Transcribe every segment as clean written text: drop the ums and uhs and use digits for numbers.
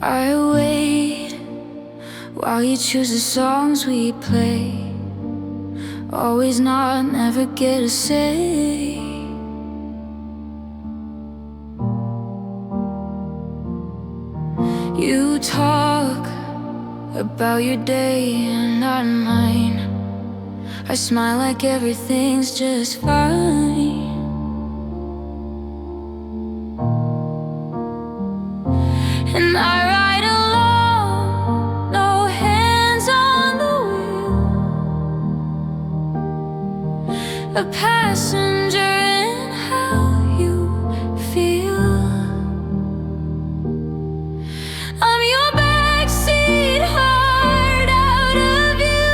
I wait while you choose the songs we play. Always not, never get a say. You talk about your day and not mine. I smile like everything's just fine. And I ride alone, no hands on the wheel, a passenger in how you feel. I'm your backseat heart out of you,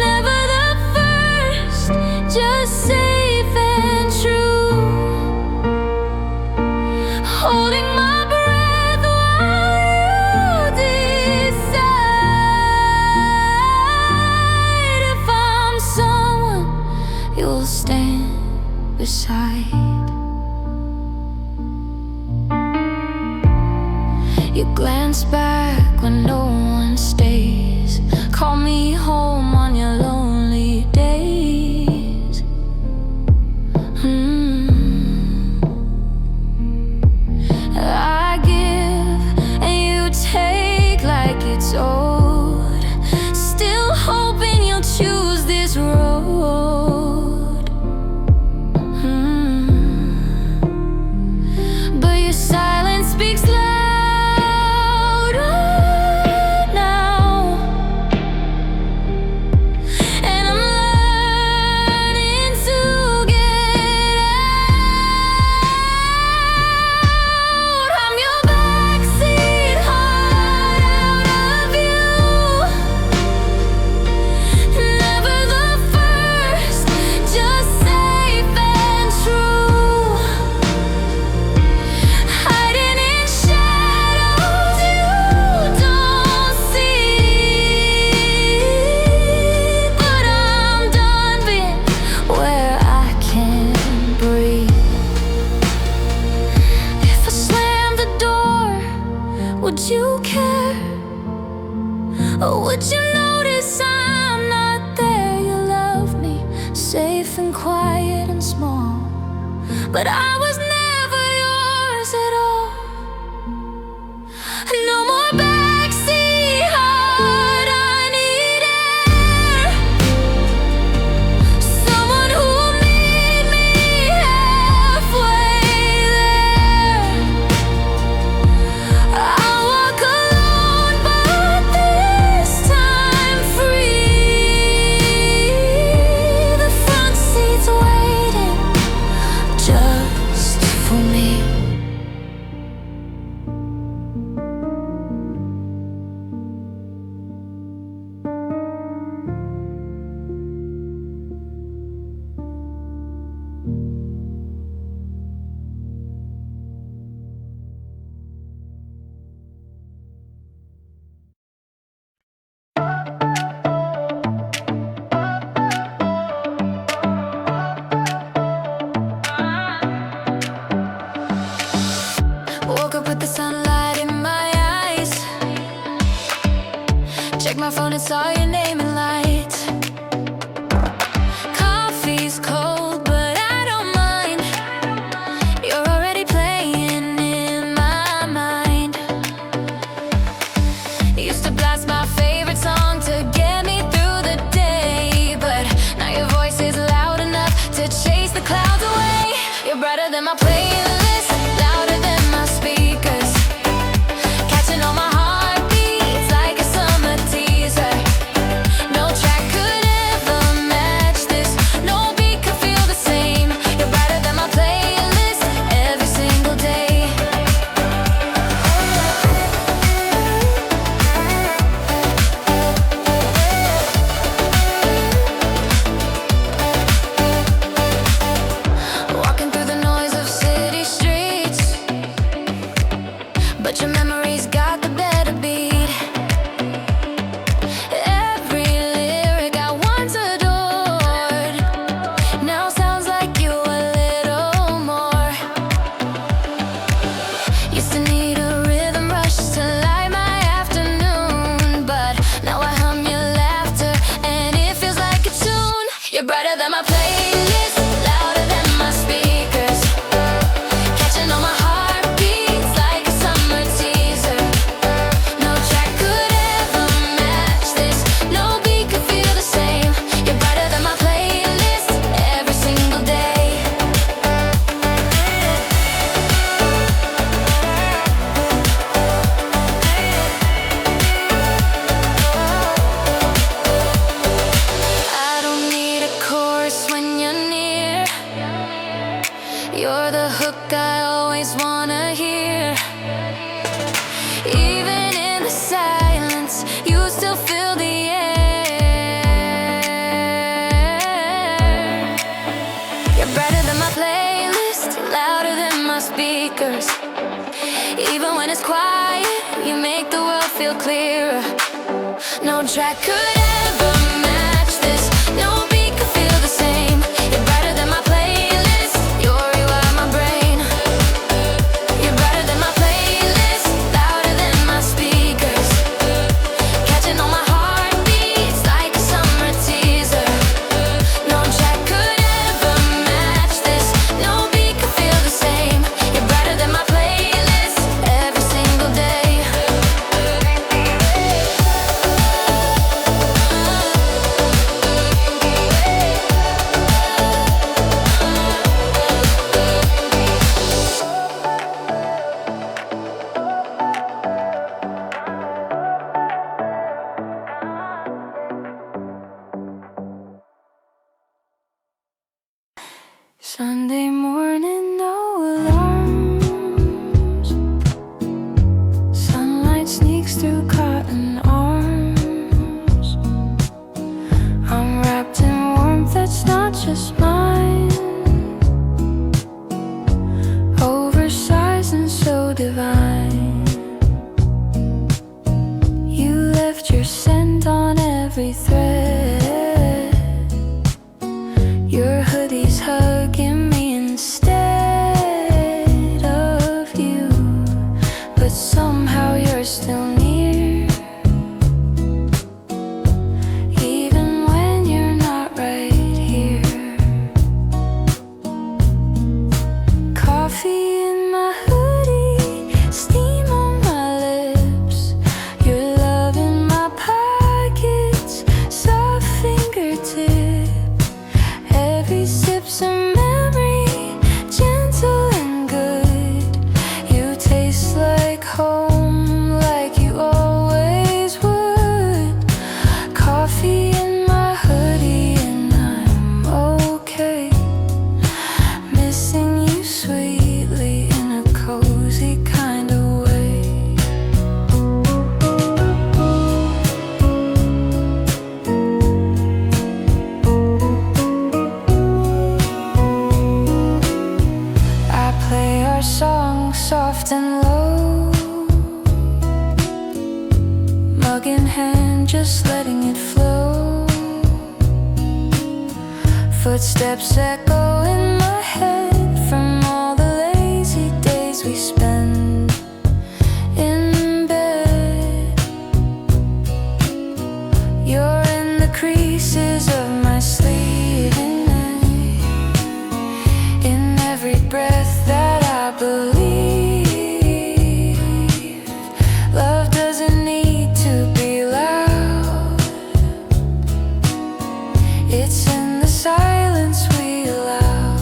never the first, just safe and true. Holding my breath while you decide if I'm someone you'll stand beside. You glance back when no one stays. Call me home on your lonely days. I give and you take like it's old. Still hoping you'll choose this road. But your silence speaks louder now, and I'm learning to get out. I'm your backseat heart out of you, never the first, just safe and true. Hiding in shadows you don't see, but I'm done being where I can't breathe. If I slam the door, would you care? Or would you notice I'm not there? You love me, safe and quiet and small, but I was never yours at all. No more backseat heart, I need air. Someone who'll meet me halfway there. I'll walk alone, but this time free. The front seat's waiting just for me. Woke up with the sunlight in my eyes. Checked my phone and saw your name in lights. Coffee's cold, but I don't mind. You're already playing in my mind. Used to blast my favorite song to get me through the day, but now your voice is loud enough to chase the clouds away. You're brighter than my playlist, louder than my speakers, catching all my heartbeats like a summer teaser. No track could ever match this, no beat could feel the same. You're brighter than my playlist every single day. Walking through the noise of city streets, but your memories got the better beat. Every lyric I once adored now sounds like you a little more. You it's quiet, you make the world feel clearer. No track could ever match this. No beat could feel the same. You're brighter than my playlist. You're rewire my brain. You're brighter than my playlist, louder than my speakers, catching all my heartbeats like a summer teaser. No track could ever match this. No beat could feel the same. You're brighter than my playlist every single day. Sunday morning, no alarms. Sunlight sneaks through cotton arms. I'm wrapped in warmth that's not just mine. Oversized and so divine. You left your scent on every thread. Your hoodie's hugging me instead of you, but somehow you're still near, even when you're not right here. Coffee in my hoodie, steam on my lips, your love in my pockets, soft fingertips. Every sip's a memory, gentle and good. You taste like home, like you always would. Coffee in my hoodie and I'm okay. Missing you sweetly in a cozy kind of way. I play our song soft and low, mug in hand, just letting it flow. Footsteps echo in my head from all the lazy days we spend in bed. You're in the creases of my sleeve, in every breath that I believe. Love doesn't need to be loud. It's in the silence we allow.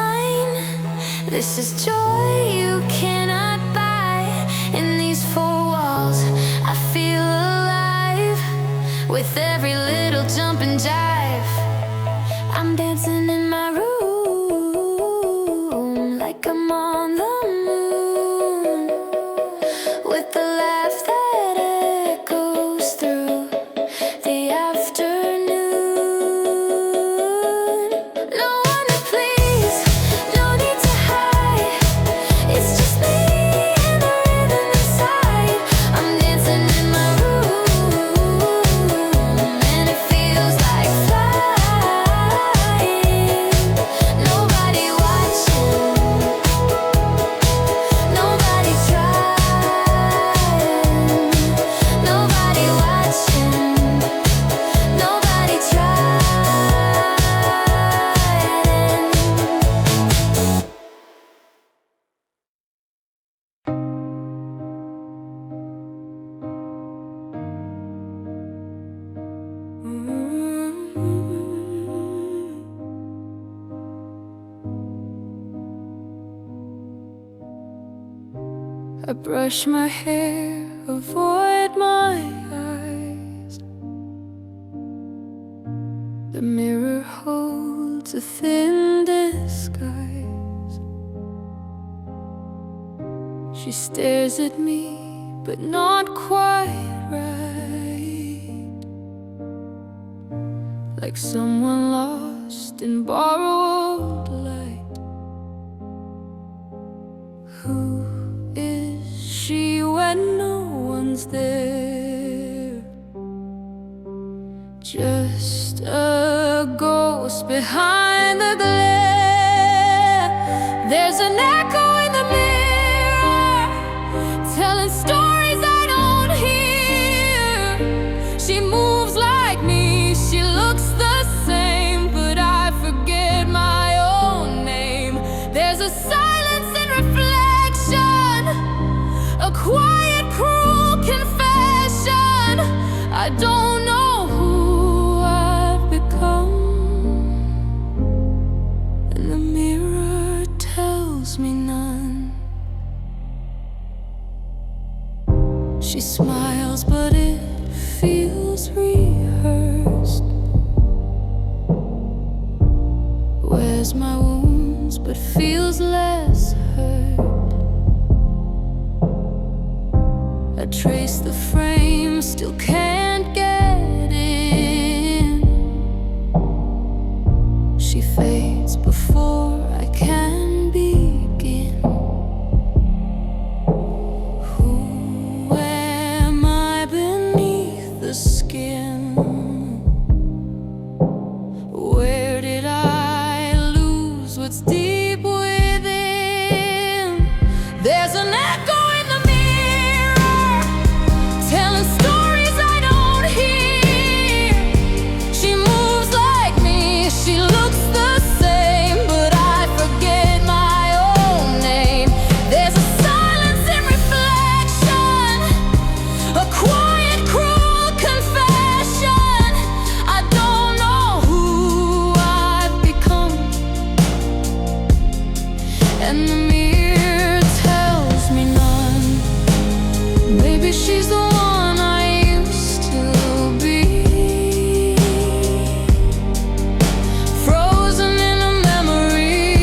mine. This is joy you cannot buy. In these four walls, I feel alive. With every little jump and jive, I'm dancing in my room like I'm on the moon. With the laugh that echoes through the afternoon. No one to please, no need to hide. It's just me and the rhythm inside. I'm dancing in my room, and it feels like flying. Nobody watching, nobody trying. Nobody watching, nobody trying. I brush my hair, avoid my eyes. The mirror holds a thin disguise. She stares at me, but not quite right. Like someone lost in borrowed light. Who is she when no one's there? Just a ghost behind the glare. There's an echo in the mirror, telling stories I don't hear. She moves like me, she looks the same, but I forget my own name. There's a silence in reflection, a quiet, cruel confession. I don't know who I've become, and the mirror tells me none. She smiles, but it feels rehearsed. Wears my wounds, but feels less hurt. I trace the frame, still can't get in. She fades before I can begin. Who am I beneath the skin? Where did I lose what's deep within? There's an echo in the mirror, telling stories I don't hear. She moves like me, she looks the same, but I forget my own name. There's a silence in reflection, a quiet, cruel confession. I don't know who I've become, and the mirror tells me none. Maybe she's the one I used to be, frozen in a memory.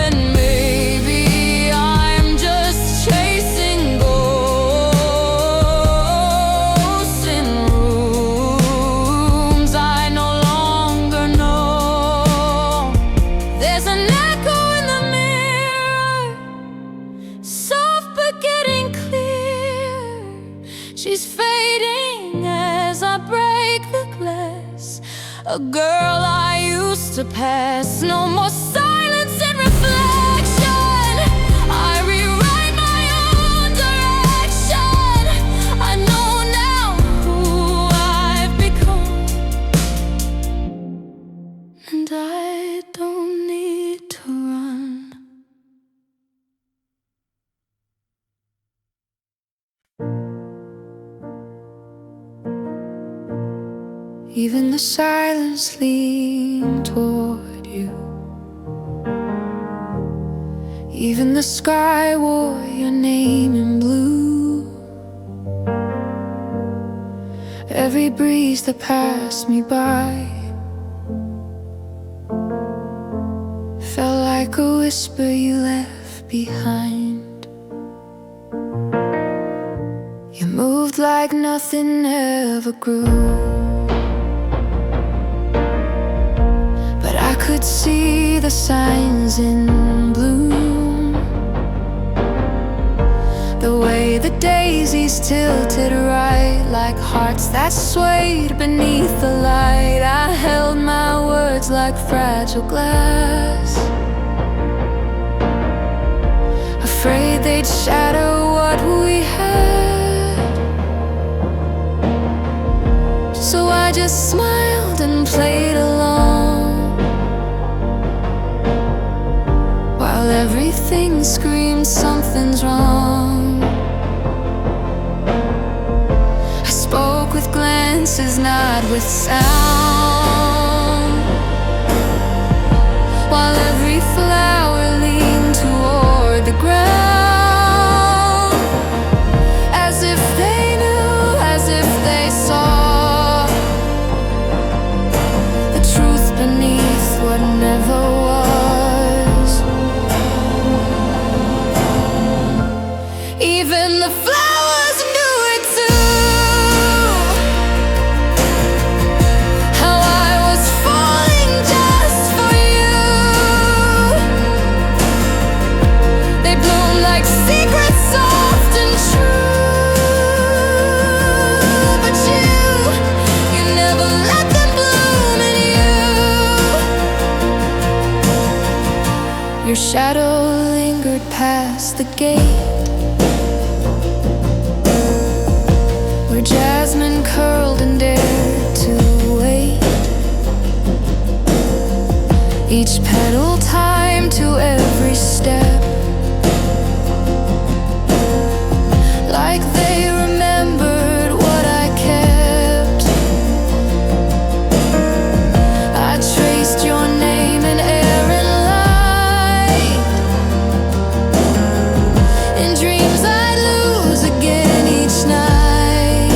And maybe I'm just chasing ghosts in rooms I no longer know. There's an echo in the mirror, soft but getting clear. She's fading as I break the glass. A girl I used to pass. No more silence and reflection. I rewrite my own direction. I know now who I've become, and I don't need to run. Even the silence leaned toward the sky wore your name in blue. Every breeze that passed me by felt like a whisper you left behind. You moved like nothing ever grew, but I could see the signs in bloom. The way the daisies tilted right, like hearts that swayed beneath the light. I held my words like fragile glass, afraid they'd shatter what we had. So I just smiled and played along, while everything screamed something's wrong. I spoke with glances, not with sound, while every flower leaned toward the ground, as if they knew, as if they saw the truth beneath what never was. Even the flowers knew it too, how I was falling just for you. They bloom like secrets soft and true, but you never let them bloom in you. Your shadow lingered past the gate, where jasmine curled and dared to wait. Each petal timed to every step, like they remembered what I kept. I traced your name in air and light. In dreams I'd lose again each night,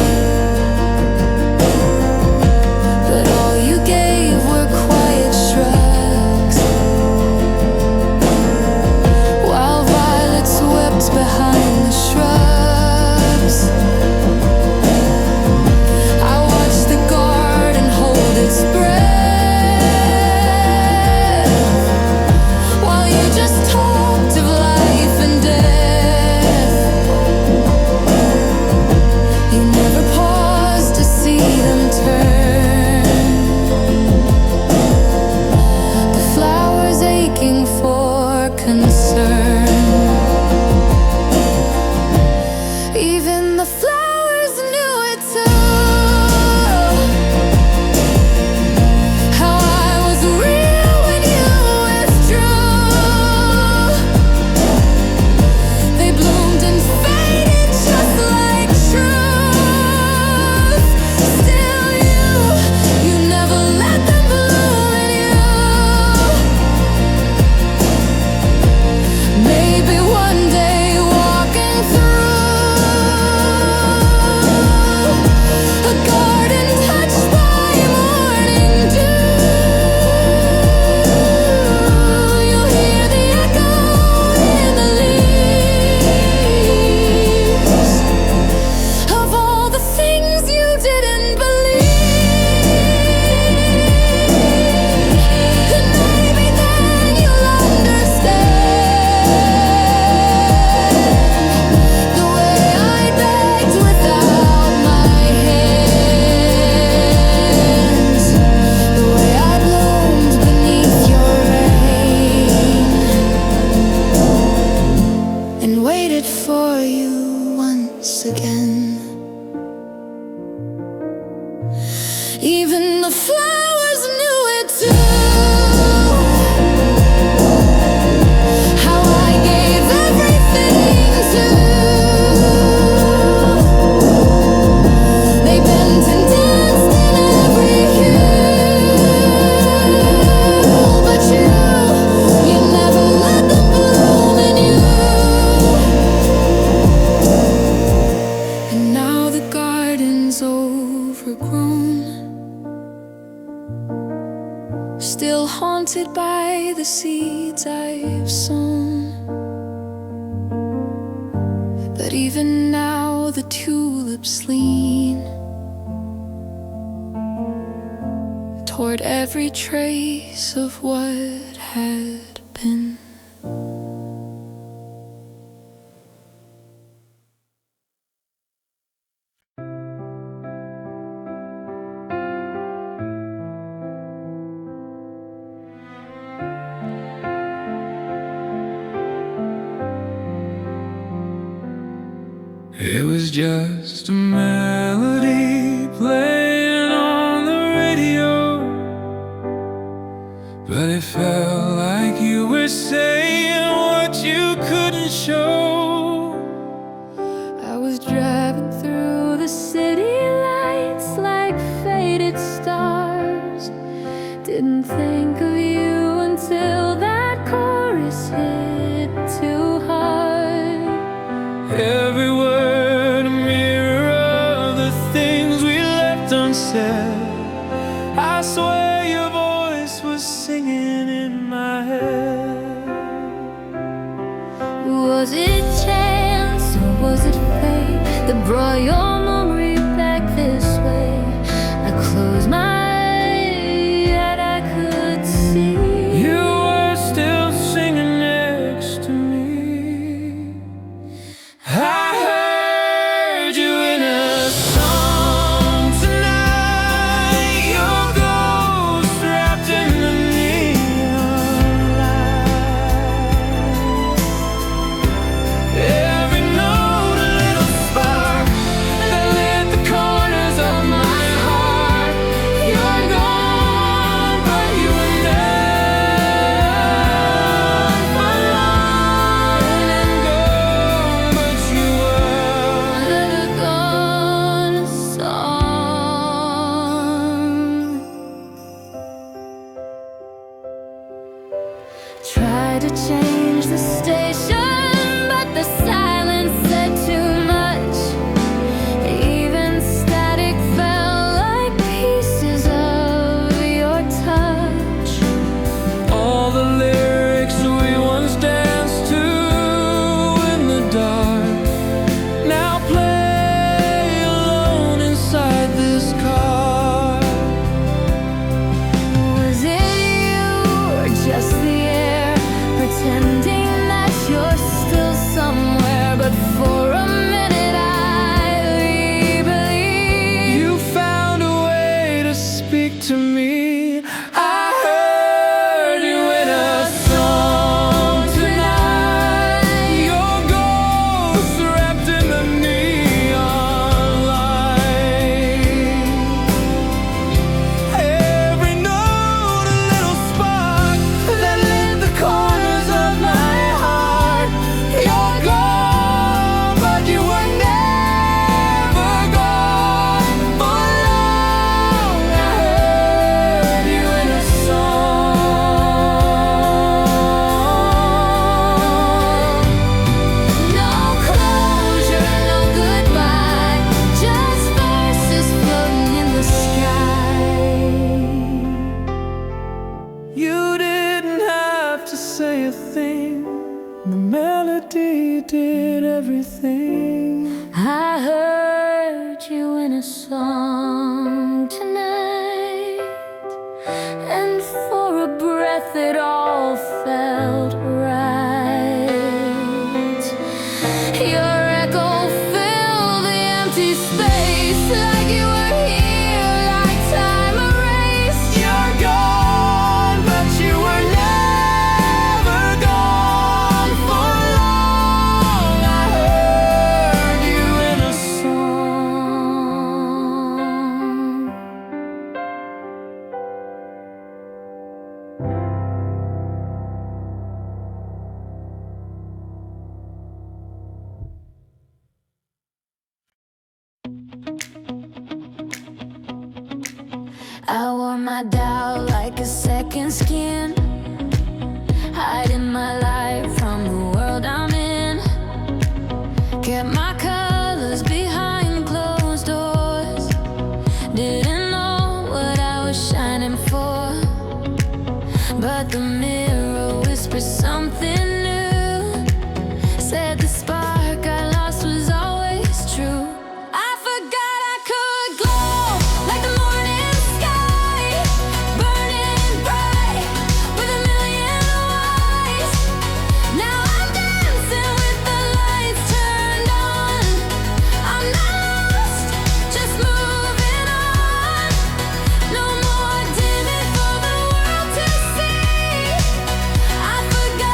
but all you gave were quiet shrugs, still haunted by the seeds I've sown. But even now the tulips lean toward every trace of what had been. It was just a melody playing on the radio, but it felt like you were saying what you couldn't show. I was driving through the city lights like faded stars. Didn't think of you until that chorus hit too hard. Every word a mirror of the things we left unsaid. I swear your voice was singing in my head. Was it chance or was it fate that brought your memory back this way? I closed my eyes and I could see You were still singing next to me. I heard you in a song tonight. Your ghost wrapped in the neon light. Every note a little spark that lit the corners of my heart. You're gone, but you were never gone. And gone, but you were. the gone song. Tried to change the station, but the silence said too much. Even static felt like pieces of your touch. All the lyrics we once danced to in the dark now play alone inside this car. Was it you or just the air pretending that you're still somewhere? But for a minute I believed You found a way to speak to me. I heard you in a song tonight. Your ghost wrapped in the neon light. Every note a little spark that lit the corners of my heart. You're gone, but you were never gone for long. I heard you in a song. no closure, no goodbye, just verses floating in the sky. You didn't have to say a thing. The melody did everything. I heard you in a song tonight, and for a breath it all felt right. Your echo filled the empty space like you were here, like time erased. You're gone, but you were never gone for long. I heard you in a Song. I wore my doubt like a second skin, hiding my light from the world I'm in. Kept my colors behind closed doors. Didn't know what I was shining for. But the mirror whispered something new, said the spark I lost was always true. I forgot I could glow like the morning sky, burning bright with a million lights. Now I'm dancing with the lights turned on. I'm not lost, just moving on. No more dimming for the world to see. I forgot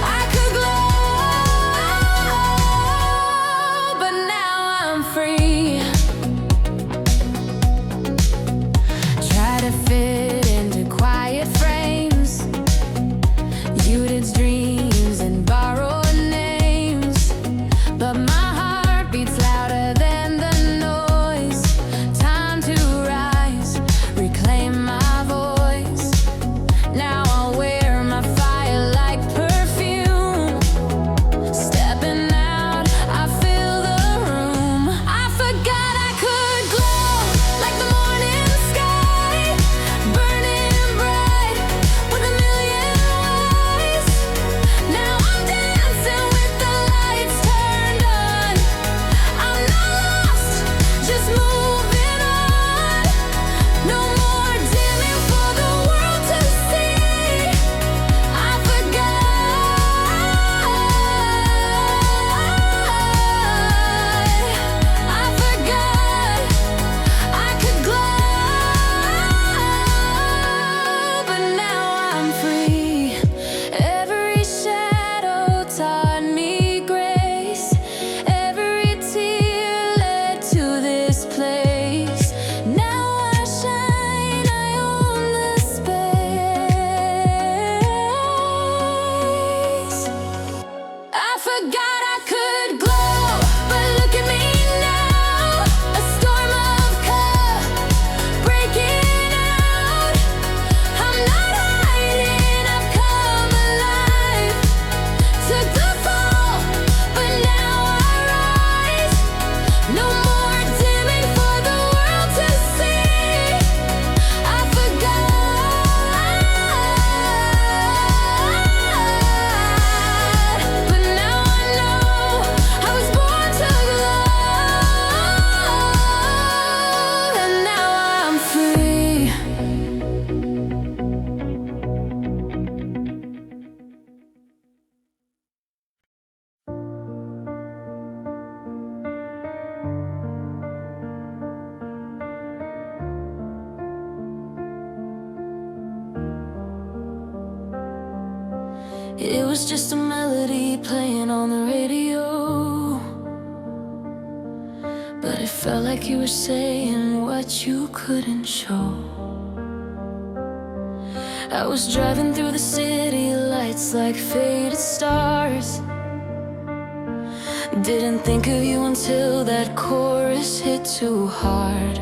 I could glow, but now I'm free. Try to fit into quiet frames, muted dreams and borrowed names, but my heart beats louder than the noise. Time to rise, reclaim my voice. Now I'll wear my fire like perfume. Stepping out, I fill the room. I forgot I could glow like the morning sky, burning bright with a million lights. Now I'm dancing with the lights turned on. I'm not lost, just moving on. No more dimming for the world to see. I forgot I could glow, but now I'm free. Every shadow taught me grace. Every tear led to this place. Now I shine, I own the space. I forgot I could glow, but look at me now. A storm of color breaking out. I'm not hiding, I've come alive. Took the fall, but now I rise. No more dimming for the world to see. I forgot, but now I know I was born to glow, and now I'm free. It was just a melody playing on the radio, but it felt like you were saying what you couldn't show. I was driving through the city lights like faded stars. Didn't think of you until that chorus hit too hard.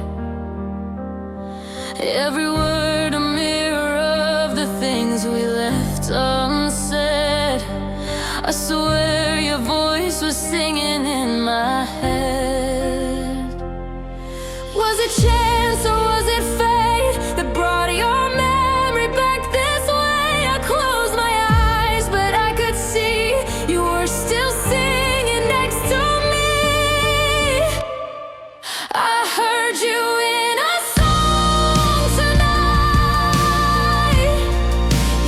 Every word a mirror of the things we left unsaid. I swear your voice was singing in my head. Was it chance or was it fate that brought your memory back this way? I closed my eyes, but I could see you were still singing next to me. I heard you in a song tonight.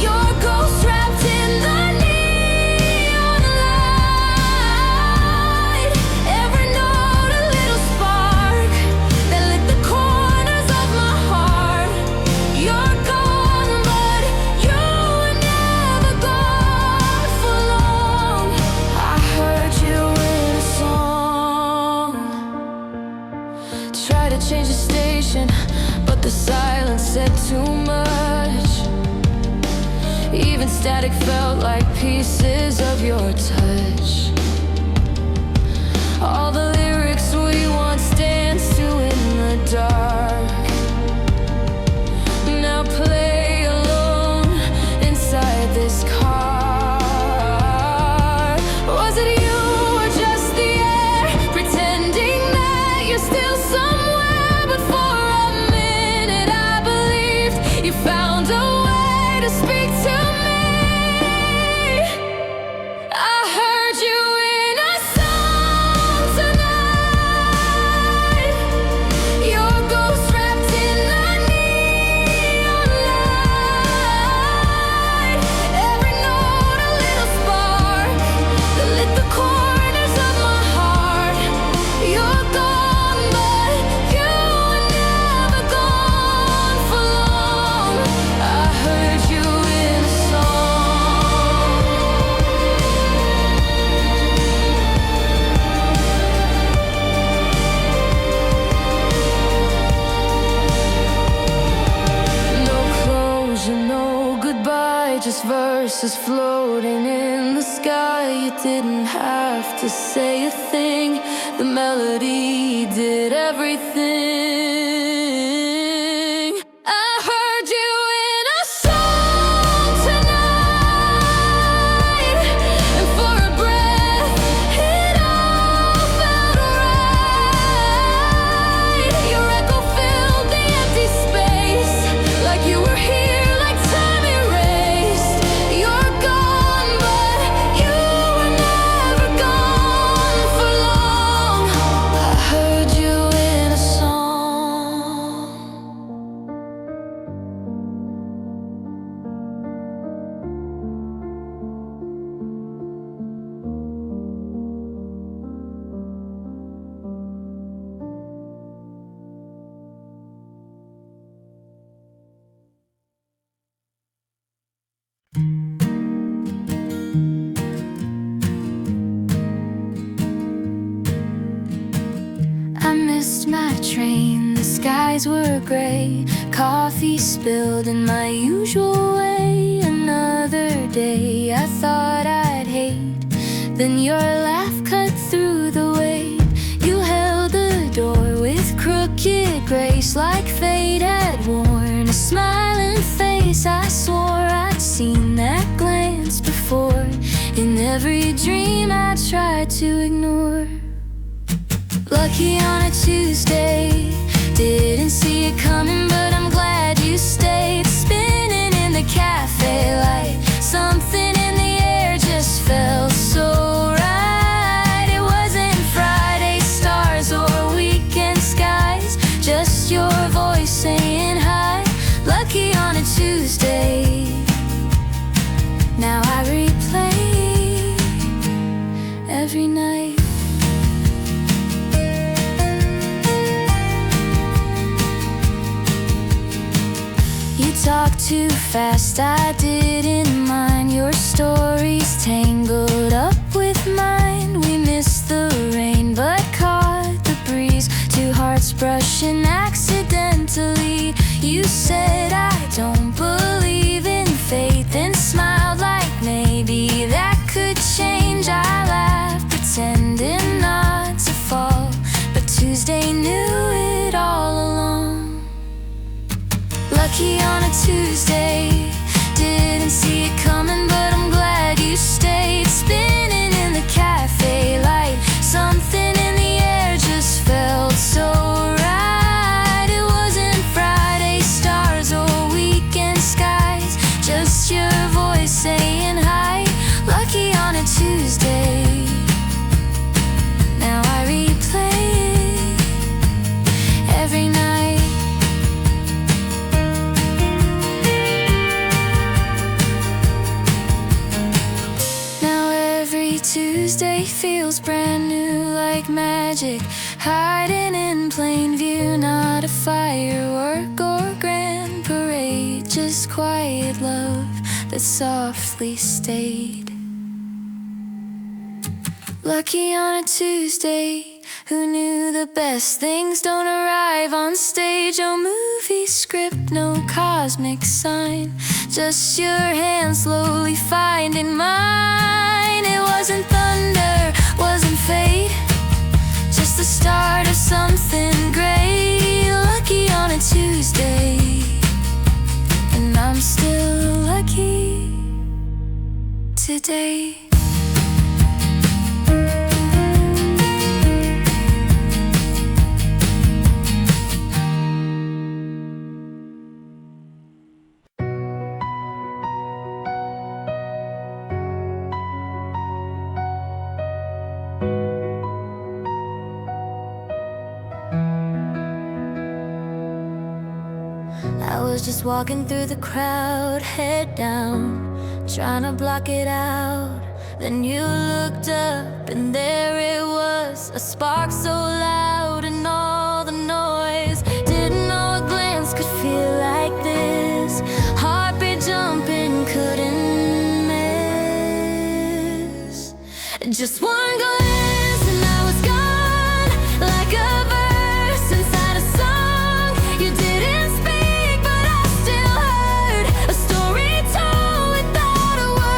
Your ghost wrapped in the neon light. Every note a little spark that lit the corners of my heart. You're gone, but you were never gone for long. I heard you in a song. Tried to change the station, but the silence said too much. Even static felt like pieces of your touch. All the lyrics we once danced to in the dark now play alone inside this car. Was it you or just the air pretending voices floating in the sky. You didn't have to say a thing. The melody did everything. I heard you in a song tonight, and for a breath it all felt right. Your echo filled the empty space, like you were here, like time erased. You're gone, but you were never gone for long. I heard you in a song. I missed my train, the skies were gray. Coffee spilled in my usual way. Another day I thought I'd hate, then your laugh cut through the weight. You held the door with crooked grace, like fate had worn a smiling face. I swore I'd seen that glance before, in every dream I tried to ignore. Lucky on a Tuesday, didn't see it coming, but I'm glad you stayed. Spinning in the cafe light, something in the air just felt so right. It wasn't Friday stars or weekend skies, just your voice saying hi. Lucky on a Tuesday. Now I replay every night. Talk too fast, I didn't mind. Your stories tangled up with mine. We missed the rain but caught the breeze, two hearts brushing accidentally. You said I don't believe in fate, then smiled like maybe that could change. I laughed, pretending not to fall, but Tuesday knew it all along. Lucky on a Tuesday, didn't see it coming, but I'm glad you stayed. Spinning in the cafe light, something in the air just felt so right. It wasn't Friday stars or weekend skies, just your voice saying hi. Lucky on a Tuesday. Now I replay it every night. Tuesday feels brand new, like magic, hiding in plain view. Not a firework or grand parade, just quiet love that softly stayed. Lucky on a Tuesday, who knew the best things don't arrive on stage? Oh, movie script, no cosmic sign, just your hand slowly finding mine. It wasn't thunder, wasn't fate, just the start of something great. Lucky on a Tuesday, and I'm still lucky today. I was just walking through the crowd, head down, trying to block it out. Then you looked up and there it was, a spark so loud in all the noise. Didn't know a glance could feel like this, heartbeat jumping, couldn't miss. Just one glance and I was gone, like a verse inside a song. You didn't speak, but I still heard a story told without a word.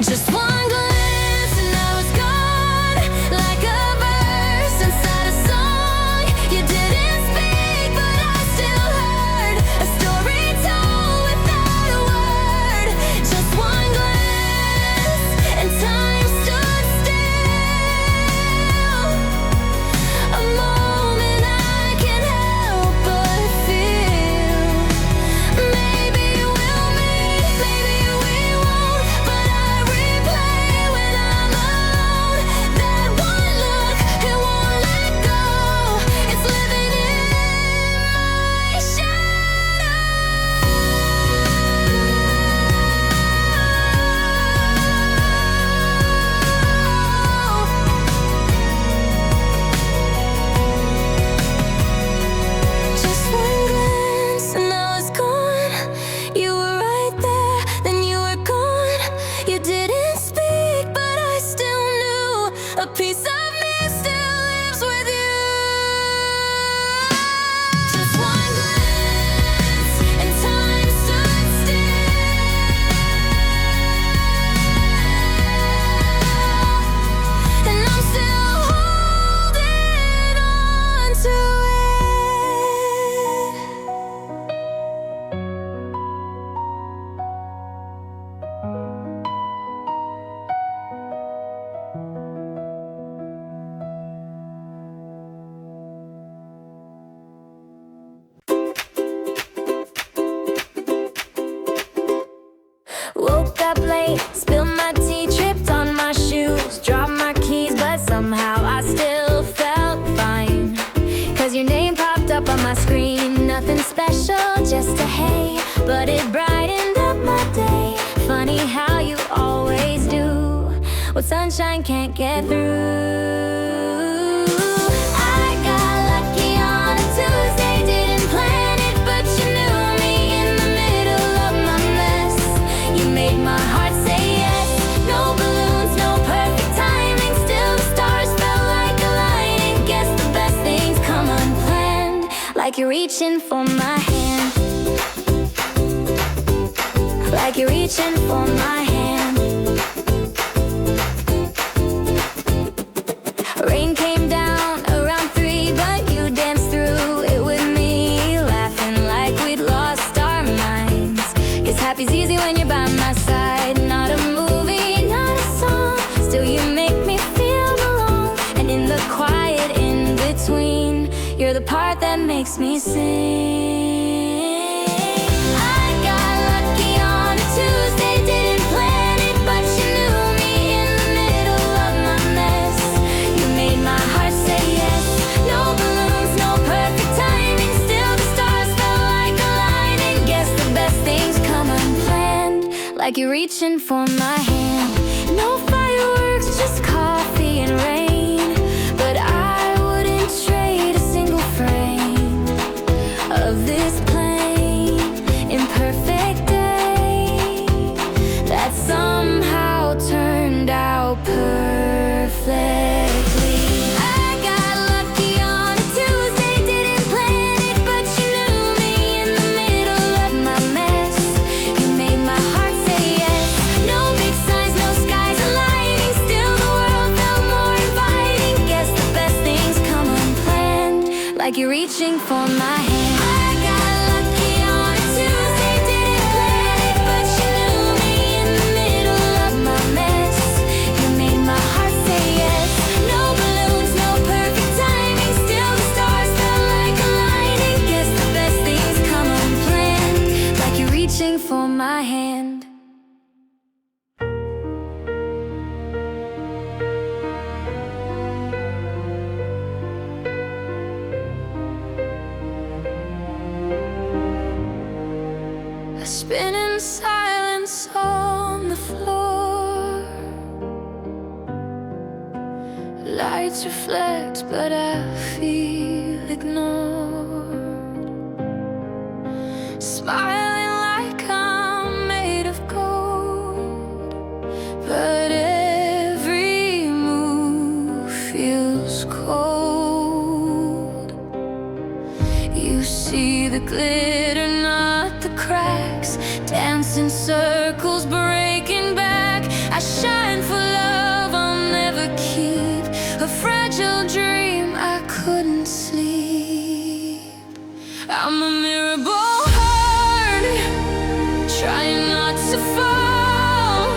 Just one glance and I was gone, like a verse inside a song. You didn't speak, but I still heard a story told without a word. Just one glance and time stood still. A moment I can't help but feel. Maybe we'll meet, maybe we won't, but I replay when I'm alone. That one look, it won't let go. It's living in my shadow. Just one glance and I was gone. You were right there, then you were gone. You didn't speak, but I still knew a piece of me still lives with you. Just one glance and time stood still. And I'm still holding on to it. Woke up late, spilled my tea, tripped on my shoes, dropped my keys, but somehow I still felt fine. Cause your name popped up on my screen, nothing special, just a hey, but it brightened up my day. Funny how you always do what sunshine can't get through. I got lucky on a Tuesday, didn't plan it, but you knew me in the middle of my mess. You made my heart say yes. No balloons, no perfect timing, still the stars felt like aligning. Guess the best things come unplanned, like you're reaching for my hand. Like you're reaching for my hand. Rain came down around 3, but you danced through it with me, laughing like we'd lost our minds. Guess happy's easy when you're by my side. Not a movie, not a song, still you make me feel belong. And in the quiet in between, you're the part that makes me sing. I got lucky on a Tuesday, didn't plan it, but you knew me in the middle of my mess. You made my heart say yes. No balloons, no perfect timing, still the stars felt like aligning. Guess the best things come unplanned, like you're reaching for my hand. No fireworks, just coffee and rain, but I wouldn't trade a single frame of this plain, imperfect day that somehow turned out perfectly. I got lucky on a Tuesday, didn't plan it, but you knew me in the middle of my mess. You made my heart say yes. No big signs, no skies aligning, still the world felt more inviting. Guess the best things come unplanned, like you're reaching for my hand. I got lucky on a Tuesday, didn't plan it, but you knew me in the middle of my mess. You made my heart say yes. No balloons, no perfect timing, still the stars felt like aligning. Guess the best things come unplanned, like you're reaching for my hand. A spinning silence on the floor. Lights reflect, but I feel ignored. Smiling like I'm made of gold, but every move feels cold. You see the glitter, not the cracks, dance in circles, breaking back. I shine for love I'll never keep, a fragile dream I couldn't sleep. I'm a mirrorball heart, trying not to fall,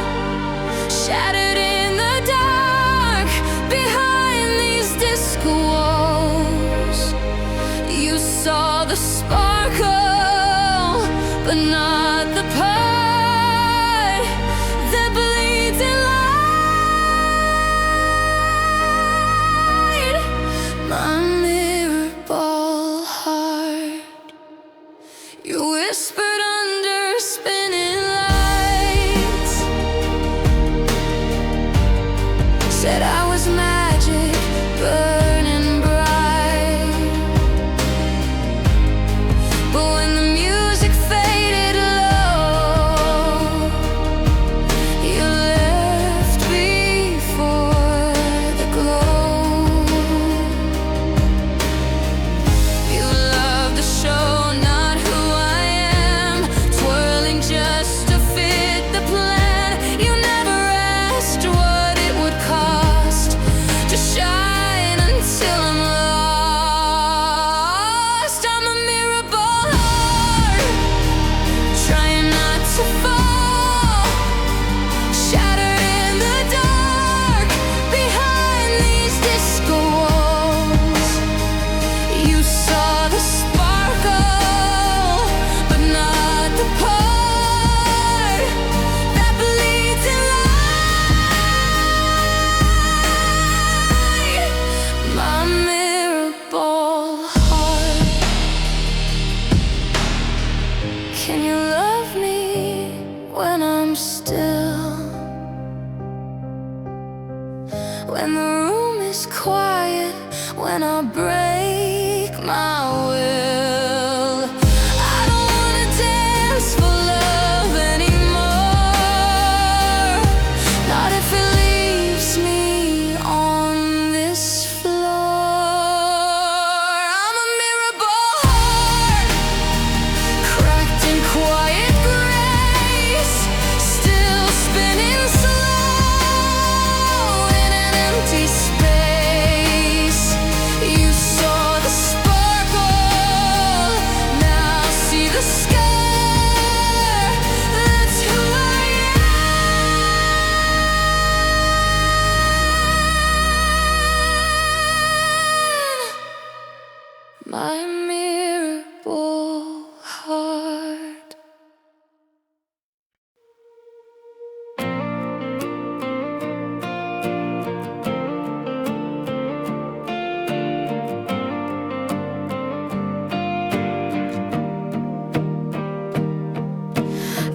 shattered in the dark behind these disco walls. You saw the sparkle, but not the part that bleeds in light. My mirrorball heart, you whispered under spinning lights, said I was magic, burning bright. But when the music faded low, you left before the glow. You loved the show, not who I am, twirling just to fit the plan. You never asked what it would cost to shine until I'm lost. I'm a mirrorball heart, trying not to fall, shattered in the dark behind these disco walls. You saw the sparkle, but not the part that bleeds in light. My mirrorball heart, can you love me when I'm still? When the room is quiet, when I break my will. I don't wanna dance for love anymore, not if it leaves me on this floor. I'm a mirrorball heart, cracked in quiet grace, still spinning slow in an empty space. You saw the sparkle, now see the scar. That's who I am. My mirrorball heart.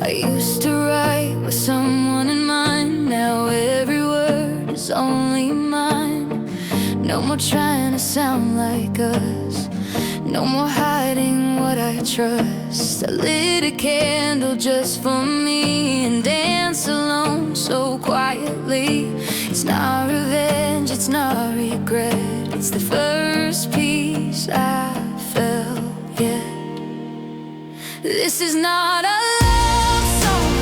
I used to write with someone in mind, now every word is only mine. No more trying to sound like us, no more hiding what I trust. I lit a candle just for me and danced alone so quietly. It's not revenge, it's not regret, it's the first peace I felt yet. This is not a love song,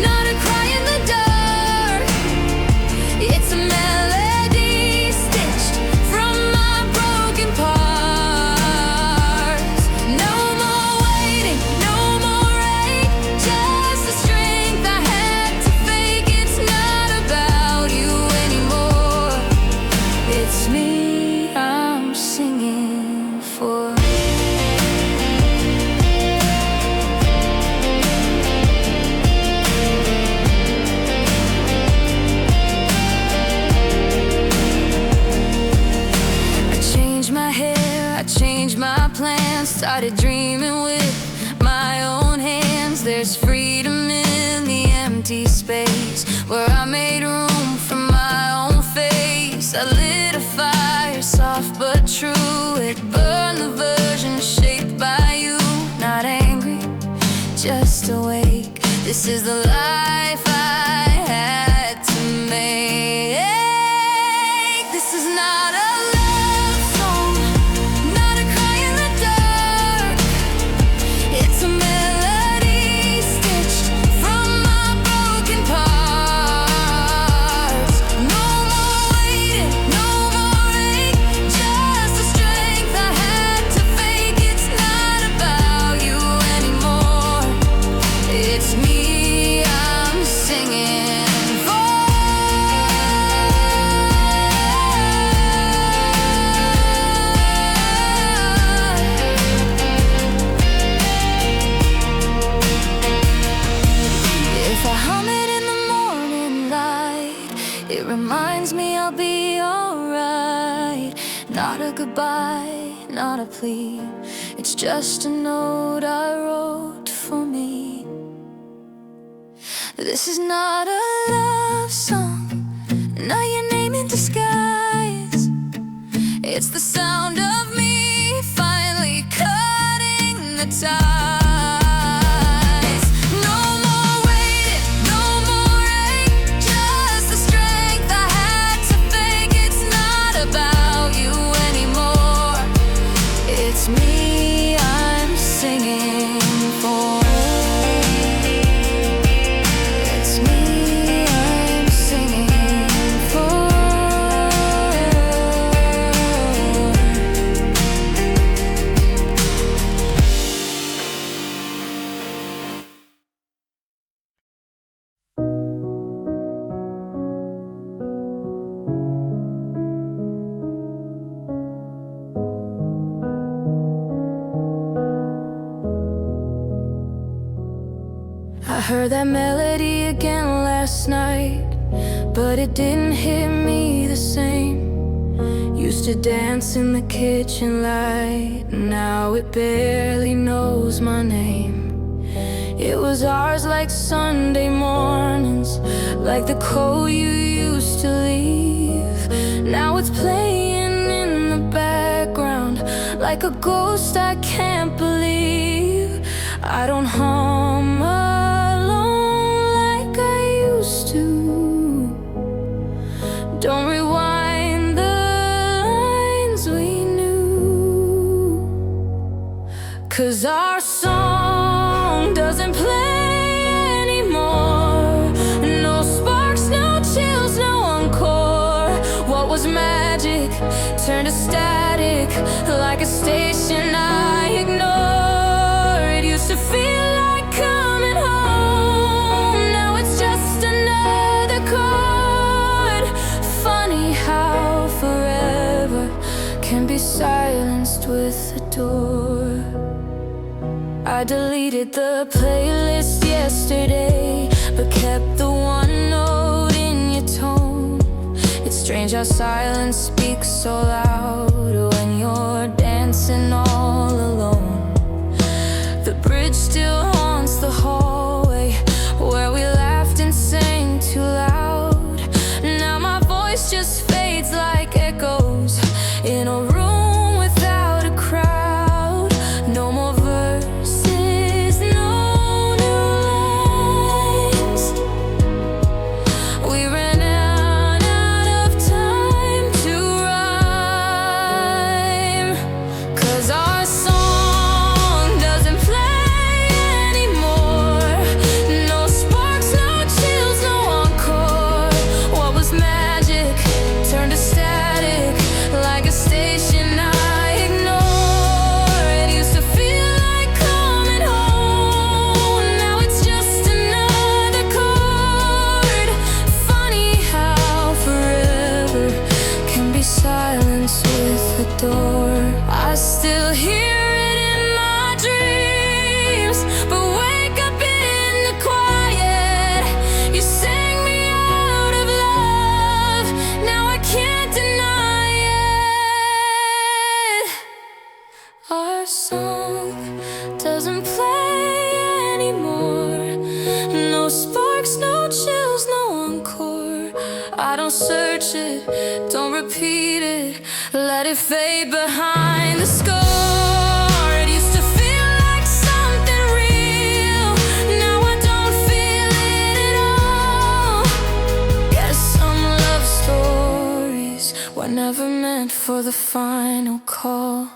not a cry in the dark. It's a melody stitched from my broken parts. No more waiting, no more rain, just the strength I had to fake. It's not about you anymore, it's me I'm singing for. Started dreaming with my own hands. There's freedom in the empty space where I made room for my own face. I lit a fire, soft but true. It burned the version shaped by you. Not angry, just awake. This is the life I had to make. This is not a love song, not a cry in the dark. It's a melody stitched from my broken parts. It reminds me I'll be alright. Not a goodbye, not a plea. It's just a note I wrote for me. This is not a love song, not your name in disguise. It's the sound of me finally cutting the ties. No more waiting, no more ache, just the strength I had to fake. It's not about you anymore. It's me I'm singing for. It's me I'm singing for. I heard that melody again last night, but it didn't hit me the same. Used to dance in the kitchen light, now it barely knows my name. It was ours like Sunday mornings, like the cold you used to leave. Now it's playing in the background, like a ghost I can't believe. I don't hum alone like I used to. Don't rewind the lines we knew. 'Cause our song doesn't play anymore. No sparks, no chills, no encore. What was magic turned to static, like a station I ignored. Used to feel like coming home, now it's just another chord. Funny how forever can be silenced with a door. I deleted the playlist yesterday, but kept the one note in your tone. It's strange how silence speaks so loud when you're dancing all alone. The bridge still haunts the hallway where we laughed and sang too loud. Now my voice just fades like echoes in a room without a crowd. No more verses, no new lines. We ran out of time to rhyme. 'Cause our song doesn't play anymore. No sparks, no chills, no encore. What was magic turned to static, like a station I ignored. Used to feel like coming home, now it's just another chord. Funny how forever can be silenced with a door. I still hear it in my dreams, but wake up in the quiet. You sang me out of love, now I can't deny it. Our song doesn't play anymore. No sparks, no chills, no encore. I don't search it, don't repeat it, let it fade behind the score. It used to feel like something real, now I don't feel it at all. Guess some love stories were never meant for the final call.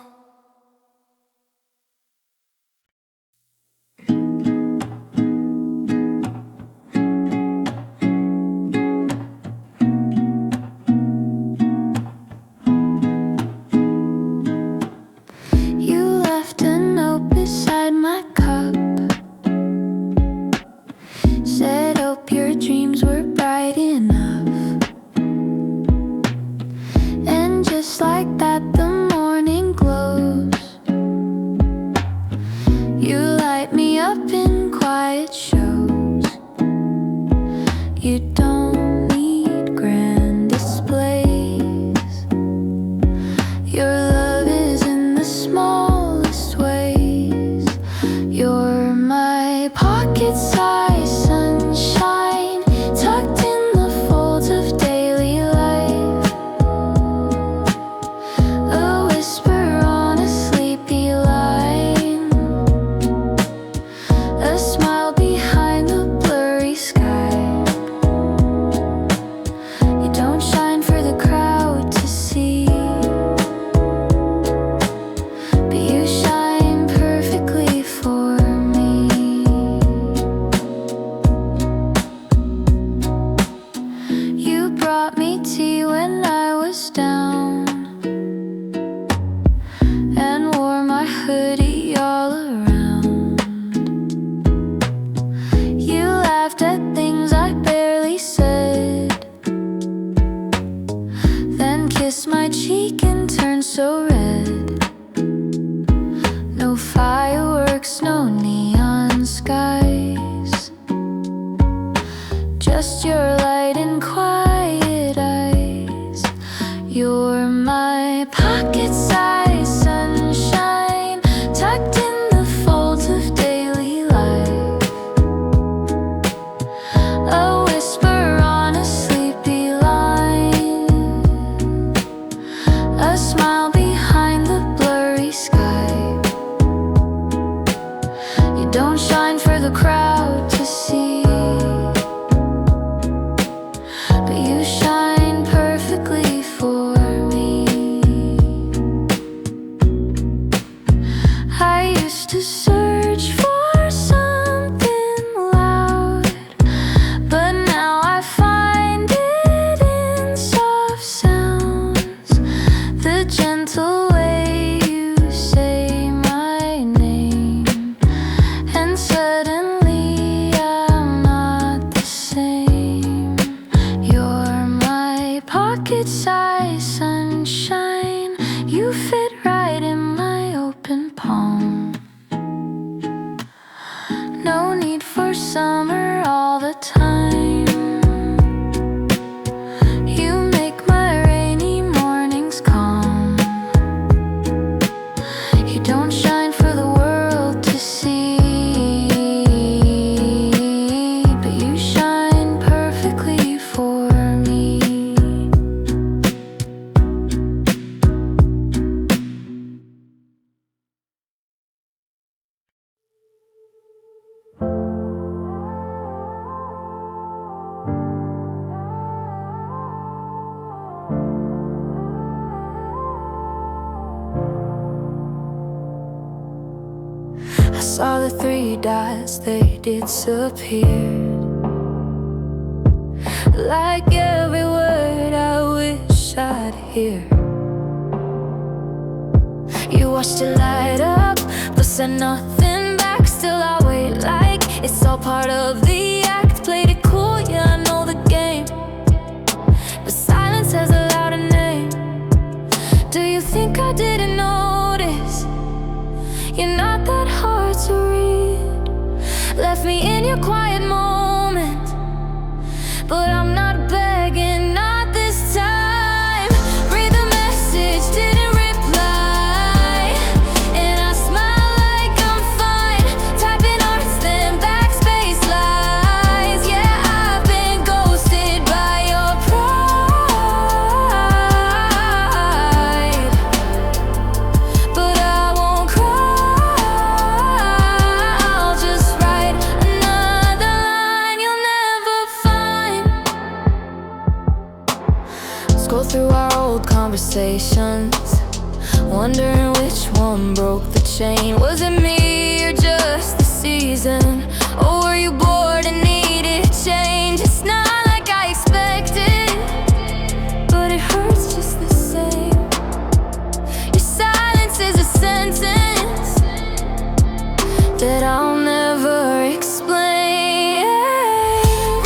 You left a note beside my cup, said hope your dreams were bright enough. And just like that the morning glows. You light me up in quiet shows. You don't need grand brought me tea when I was down, and wore my hoodie all around. You laughed at things I barely said, then kissed my cheek and turned so red. No fireworks, no neon skies, just your light and quiet eyes. You're my pocket-sized sunshine, tucked in the folds of daily life. A whisper on a sleepy line, a smile behind the blurry sky. You don't shine for the crowd to see, but you shine perfectly for me. I used to search for something loud, but now I find it in soft sounds. The gentle way you say my name, and suddenly I'm not the same. You're my pocket-sized sunshine, you fit right in my open palm. No need for summer all the time. You make my rainy mornings calm. You don't shine for the world to see, but you shine perfectly for me. I saw the three dots, they disappeared. Like every word I wish I'd hear. You watched it light up, but said nothing back. Still I wait like it's all part of the act. Played it cool, yeah, I know the game, but silence has a louder name. Do you think I didn't notice? You're not that hard to read. Left me in your quiet moment, but I'm not begging, not this time. Read the message, didn't reply, and I smile like I'm fine. Typing arts, then backspace lies. Yeah, I've been ghosted by your pride, but I won't cry. I'll just write another line you'll never find. Scroll through our old conversations, wondering which one broke the chain. Was it me or just the season? Or were you bored and needed change? It's not like I expected, but it hurts just the same. Your silence is a sentence that I'll never explain.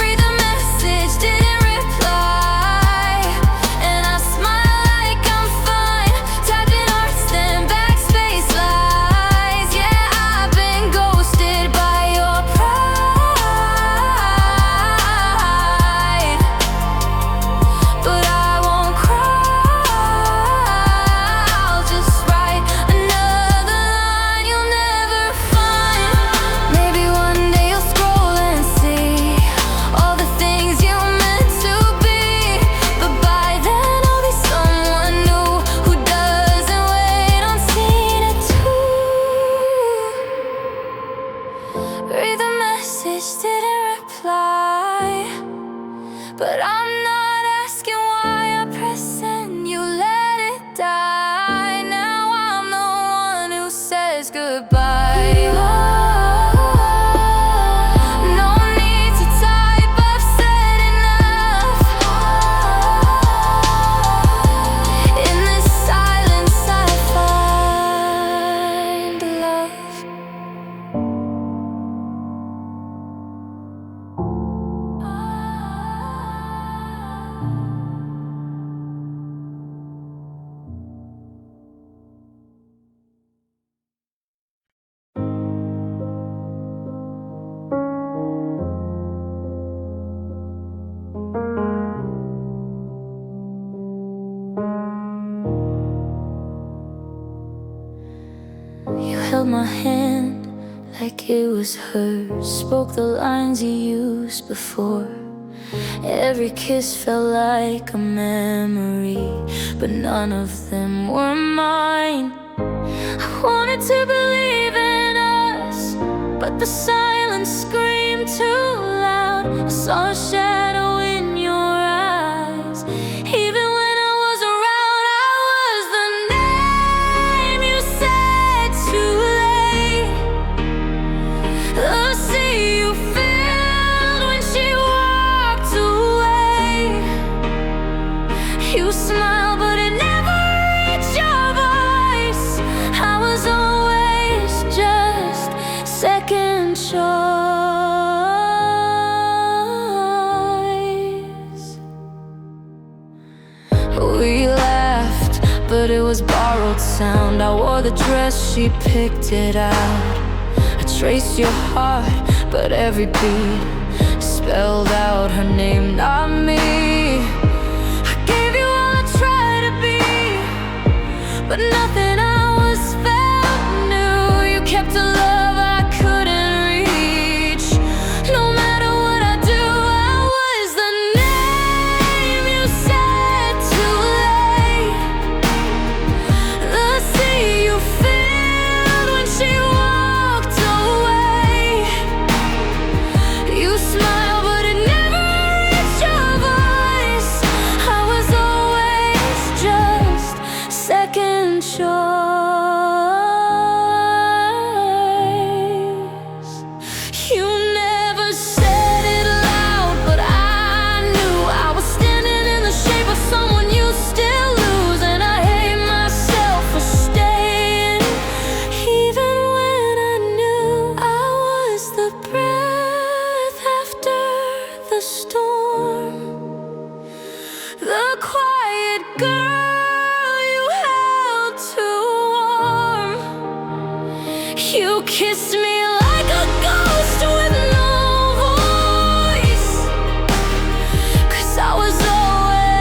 Read the message, didn't reply, and I smile like I'm fine. Typing arts, then backspace lies. Yeah, I've been ghosted by your pride, but I won't cry. I'll just write another line you'll never find. Maybe one day you'll scroll and see all the things you meant to be, but by then I'll be someone new who doesn't wait on scene at 2. Read the message, didn't reply, but I'm not asking why. I press send, you let it die. Now I'm the one who says goodbye. No need to type, I've said enough. my hand like it was hers, spoke the lines you used before. Every kiss felt like a memory, but none of them were mine. I wanted to believe in us, but the silence screamed too loud. I saw a shadow in your eyes. Even when I was around, I was the name you said too late. The sea you filled when she walked away. You smiled, but it never reached your voice. I was always just second choice. We laughed, but it was borrowed sound. I wore the dress, she picked it out. I traced your heart, but every beat spelled out her name, not me. I gave you all I tried to be, but nothing else felt new. You kept a love I couldn't reach. No matter what I do, I was the name you said too late. The sea you filled when she walked away. You smiled, but it never reached your voice. I was always just second choice. You never said it loud, but I knew I was standing in the shape of someone you still lose. And I hate myself for staying, even when I knew I was the breath after the storm, the quiet girl you held too warm. You kissed me like a ghost with no voice, 'cause I was always,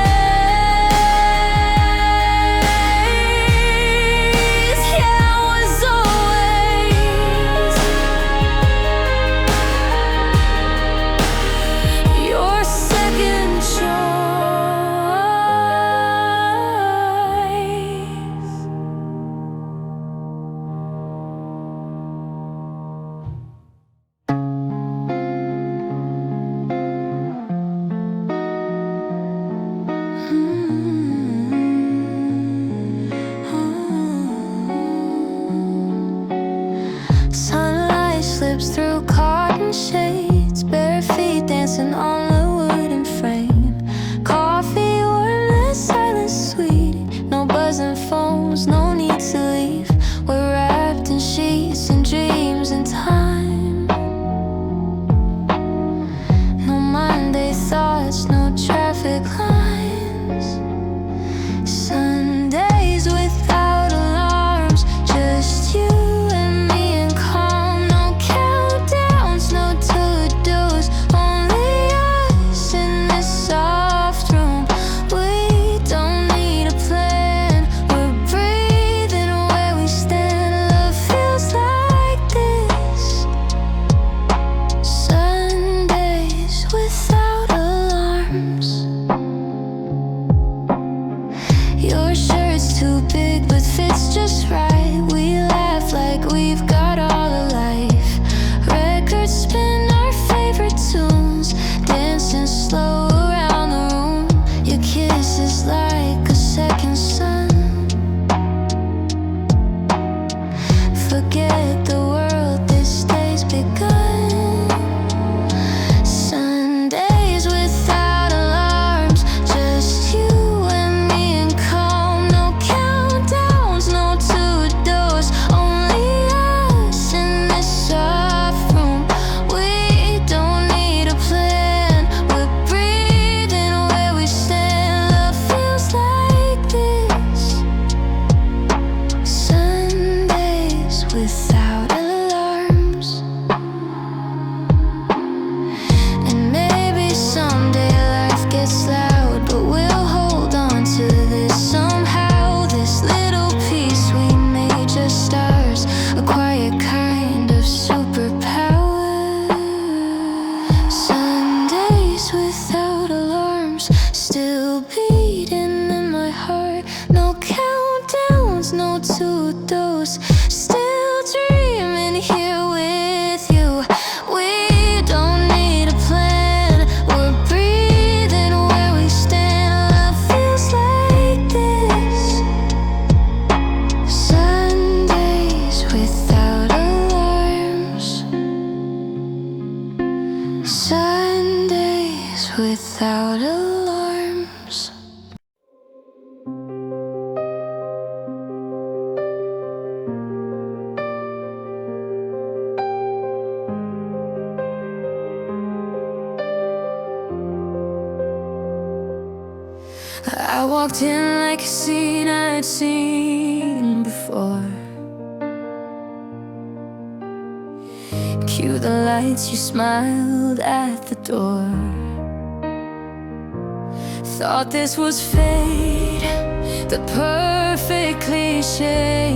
yeah, I was always your second choice. still beating in my heart. No countdowns, no to-dos. Still dreaming here with you. We don't need a plan. We're breathing where we stand. Love feels like this. Sundays without alarms. Sundays without alarms. I walked in like a scene I'd seen before. Cue the lights, you smiled at the door. Thought this was fate, the perfect cliche.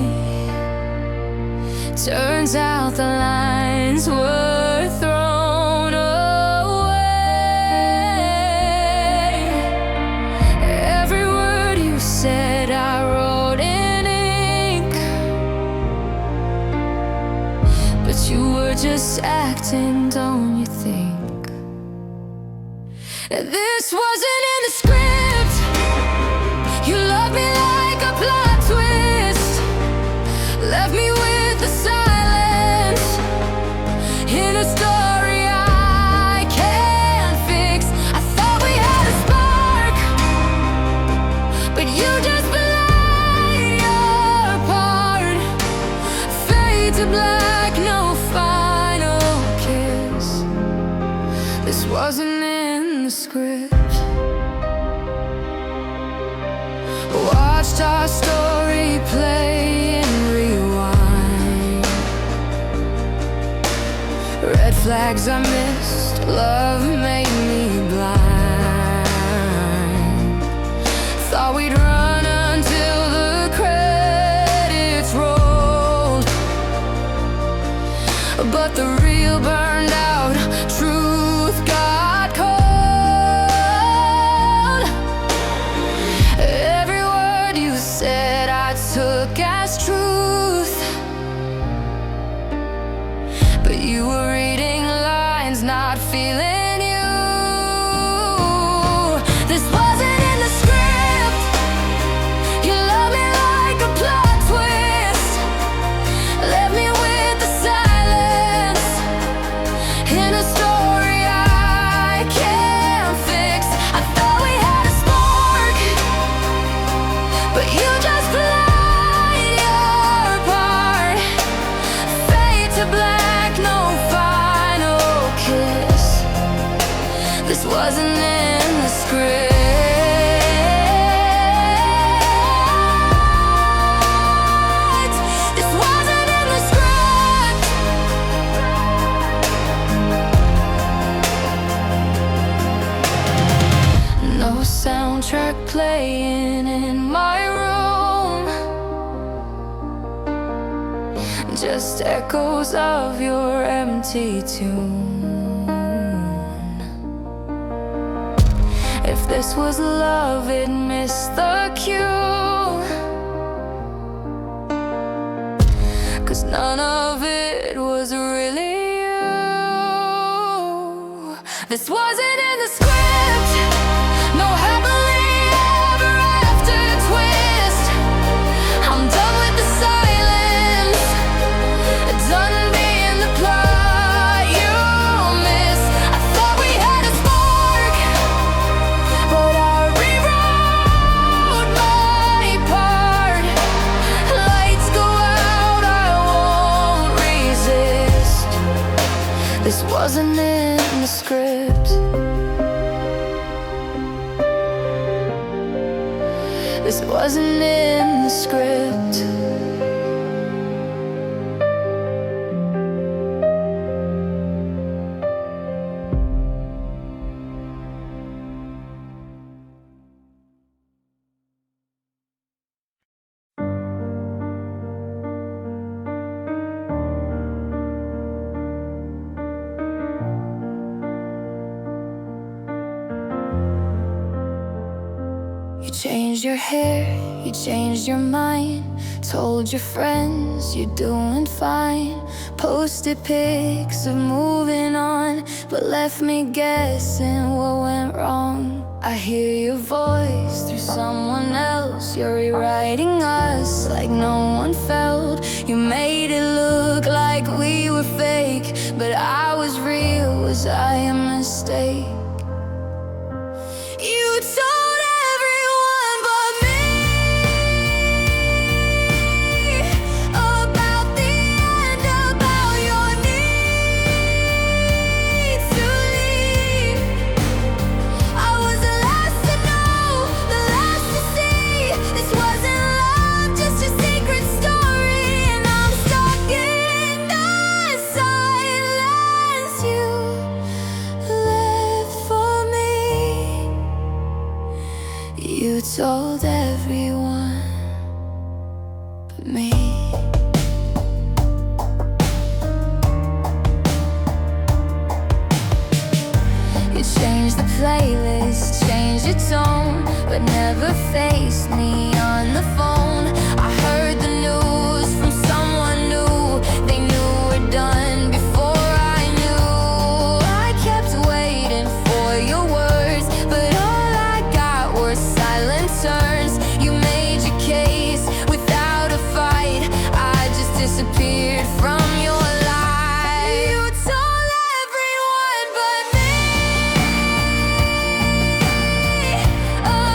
Turns out the lines were thrown away. Every word you said I wrote in ink, but you were just acting, don't you think? This wasn't in the script. You loved me like a plot twist. Left me with the silence in a story I can't fix. I thought we had a spark, but you just played your part. Fade to black, no final kiss. This wasn't in the script. Watched our story play and rewind. Red flags I missed, love made me blind. Thought we'd run until the credits rolled, but the real burned out, truth got cold. Every word you said I took as truth, but you were reading lines, not feeling you. This wasn't in the script. You love me like a plot twist. Left me with the silence in a story I can't fix. I thought we had a spark, but you just played your part. Fade to black, no final kiss. This wasn't in the script. This wasn't in the script. No soundtrack playing in my room, just echoes of your empty tune. If this was love, it missed the cue, 'cause none of it was really you. This wasn't in the script. No happily ever after twist. I'm done with the silence, done being the plot you miss. I thought we had a spark, but I rewrote my part. Lights go out, I won't resist. This wasn't in the script. This wasn't in the script. You changed your hair, you changed your mind. Told your friends you're doing fine. Posted pics of moving on, but left me guessing what went wrong. I hear your voice through someone else. You're rewriting us like no one felt. You made it look like we were fake, but I was real. Was I a mistake? You told everyone but me about the end, about your need to leave. I was the last to know, the last to see. This wasn't love, just a secret story. And I'm stuck in the silence you left for me. You told everyone but me. You changed the playlist, changed your tone, but never faced me on the phone. I heard the news from someone new. They knew we're done before I knew. I kept waiting for your words, but all I got were silent turns. You made your case without a fight. I just disappeared from your life. You told everyone but me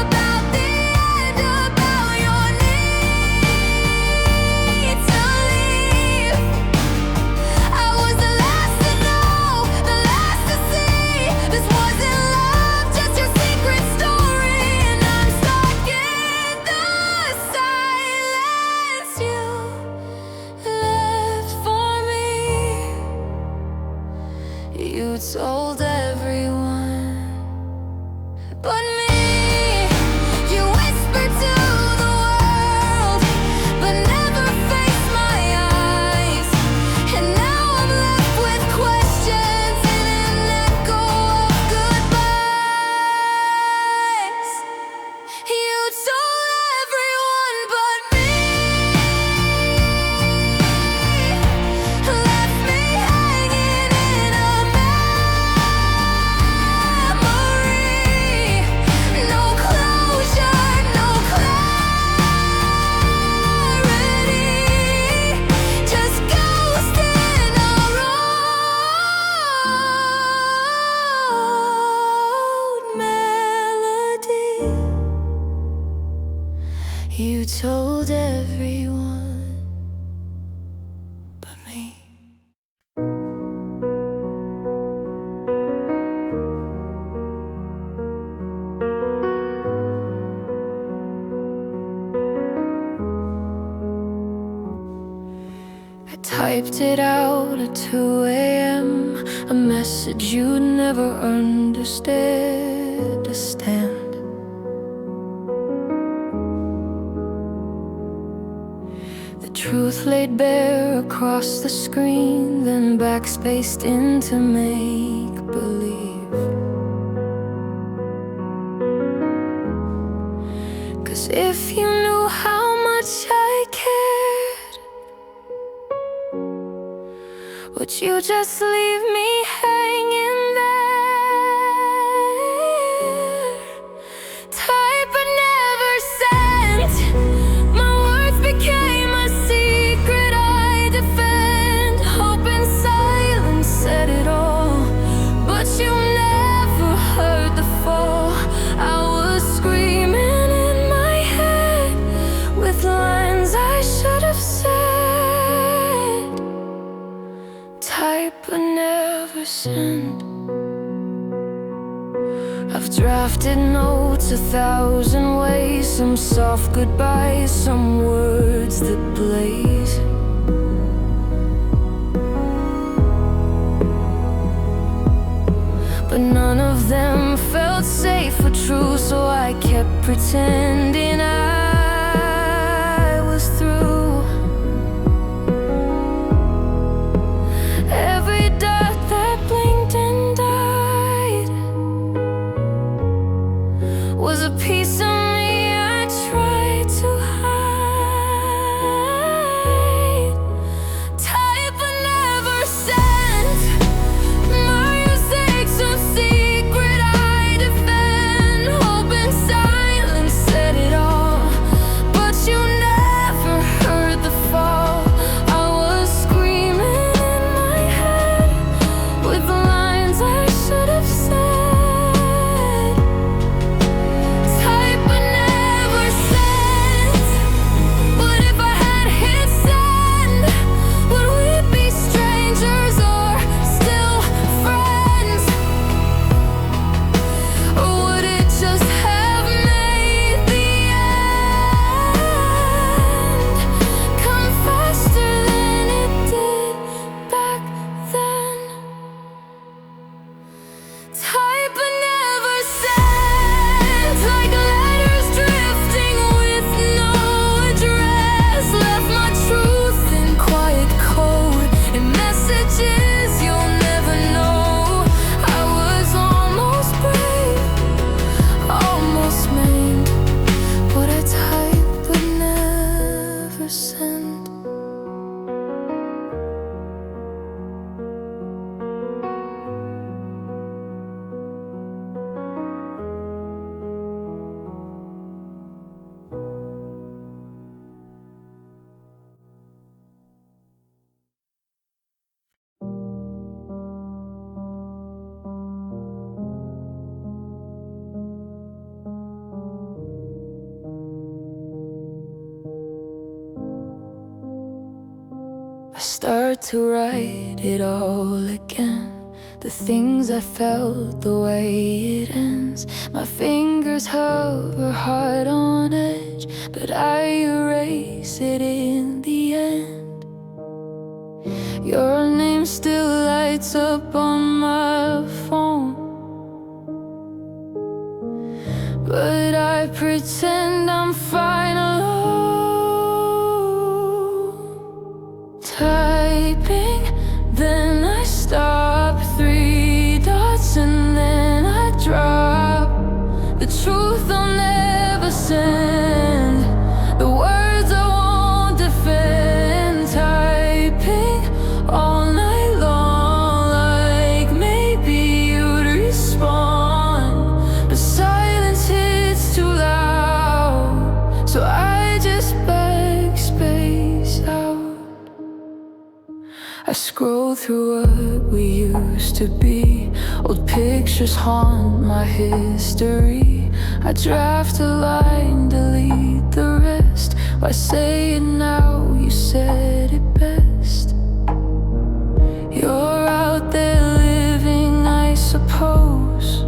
about the end, about your need to leave. I was the last to know, the last to see. This wasn't love, just your secret story. And I'm stuck in the silence you left for me. You told everyone but me. You whispered to the world, but never faced my eyes. And now I'm left with questions and an echo of goodbyes. You told everyone but me, left me hanging in a memory. No closure, no clarity, just ghost in a road melody. You told everyone but me. I typed it out at 2 a.m. A message you'd never understand. The truth laid bare across the screen, then backspaced into make-believe. 'Cause if you knew how much I cared, would you just leave me hanging there? Type but never sent. My words became a secret I defend. Hope and silence said it all, but you never heard the fall. I was screaming in my head with lines I should have said. Type but never send. I've drafted notes 1,000 ways. Some soft goodbyes, some words that blaze. But none of them felt safe or true, so I kept pretending I was through. Every dot that blinked and died was a piece of me start to write it all again. The things I felt, the way it ends. My fingers hover hard on edge, but I erase it in the end. Your name still lights up on my phone, but I pretend I'm fine alone. Typing, then I stop, 3 dots and then I drop. The truth I'll never send, the words I won't defend. Typing all night long, like maybe you'd respond, but silence hits too loud, so I just backspace out. I scroll through what we used to be. Old pictures haunt my history. I draft a line, delete the rest. Why say it now? You said it best. You're out there living, I suppose,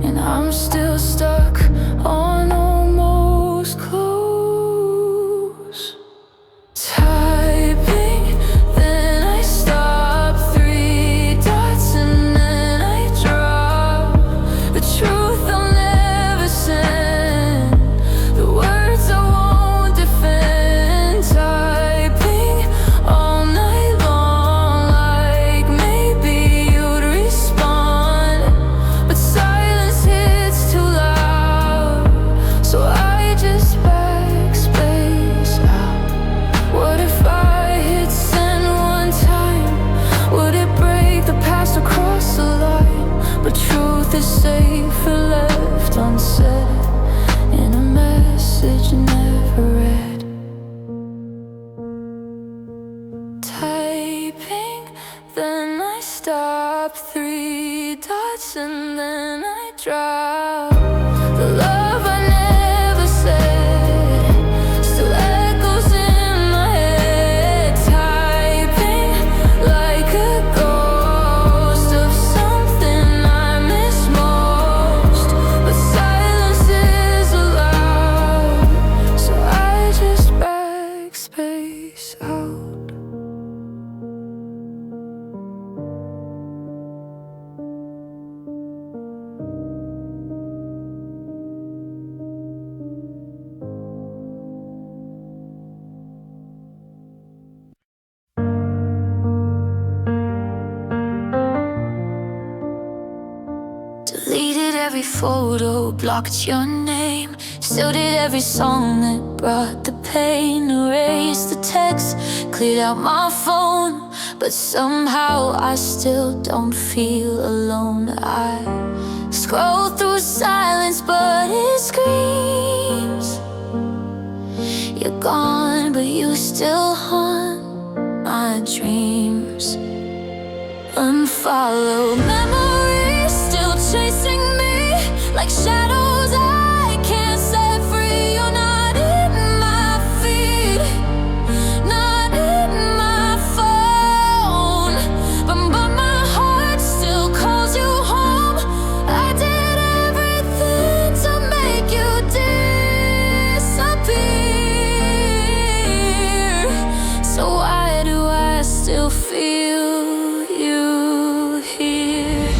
and I'm still stuck on almost close. Typing, then I stop, 3 dots and then I drop. The truth I'll never send, the words I won't defend. Typing all night long, like maybe you'd respond, but silence hits too loud, so I just backspace out. What if I hit send one time? Would it break the past across the line? But truth is safer left unsaid, in a message never read. Typing, then I stop, 3 dots and then I drop. The love I never said still echoes in my head. Typing like a ghost of something I miss most, but silence is allowed, so I just backspace out. Deleted every photo, blocked your name. Still did every song that brought the pain. Erased the text, cleared out my phone, but somehow I still don't feel alone. I scroll through silence, but it screams. You're gone, but you still haunt my dreams. Unfollowed memories still chasing me like shadows I can't set free. You're not in my feed, not in my phone, but my heart still calls you home. I did everything to make you disappear, so why do I still feel you here?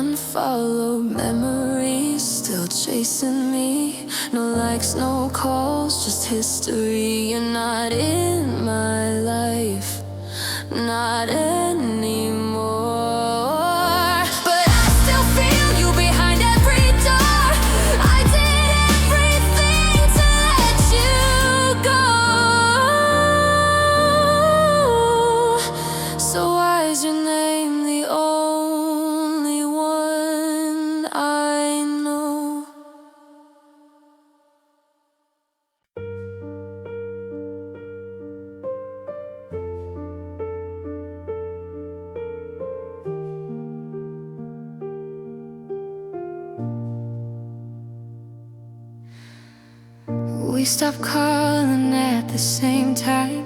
Unfollowed memories still chasing me. No likes, no calls, just history. You're not in my life, not anymore. But I still feel you behind every door. I did everything to let you go. So why is your name the only one I know? We stopped calling at the same time.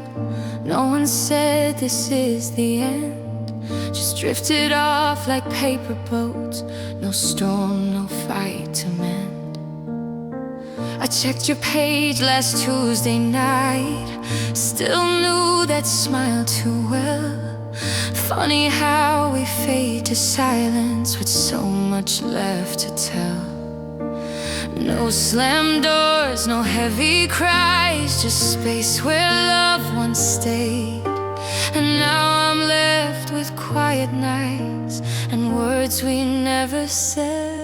No one said this is the end. Just drifted off like paper boats. No storm, no fight to mend. I checked your page last Tuesday night. Still knew that smile too well. Funny how we fade to silence with so much left to tell. No slam doors, no heavy cries, just space where love once stayed. And now I'm left with quiet nights and words we never said.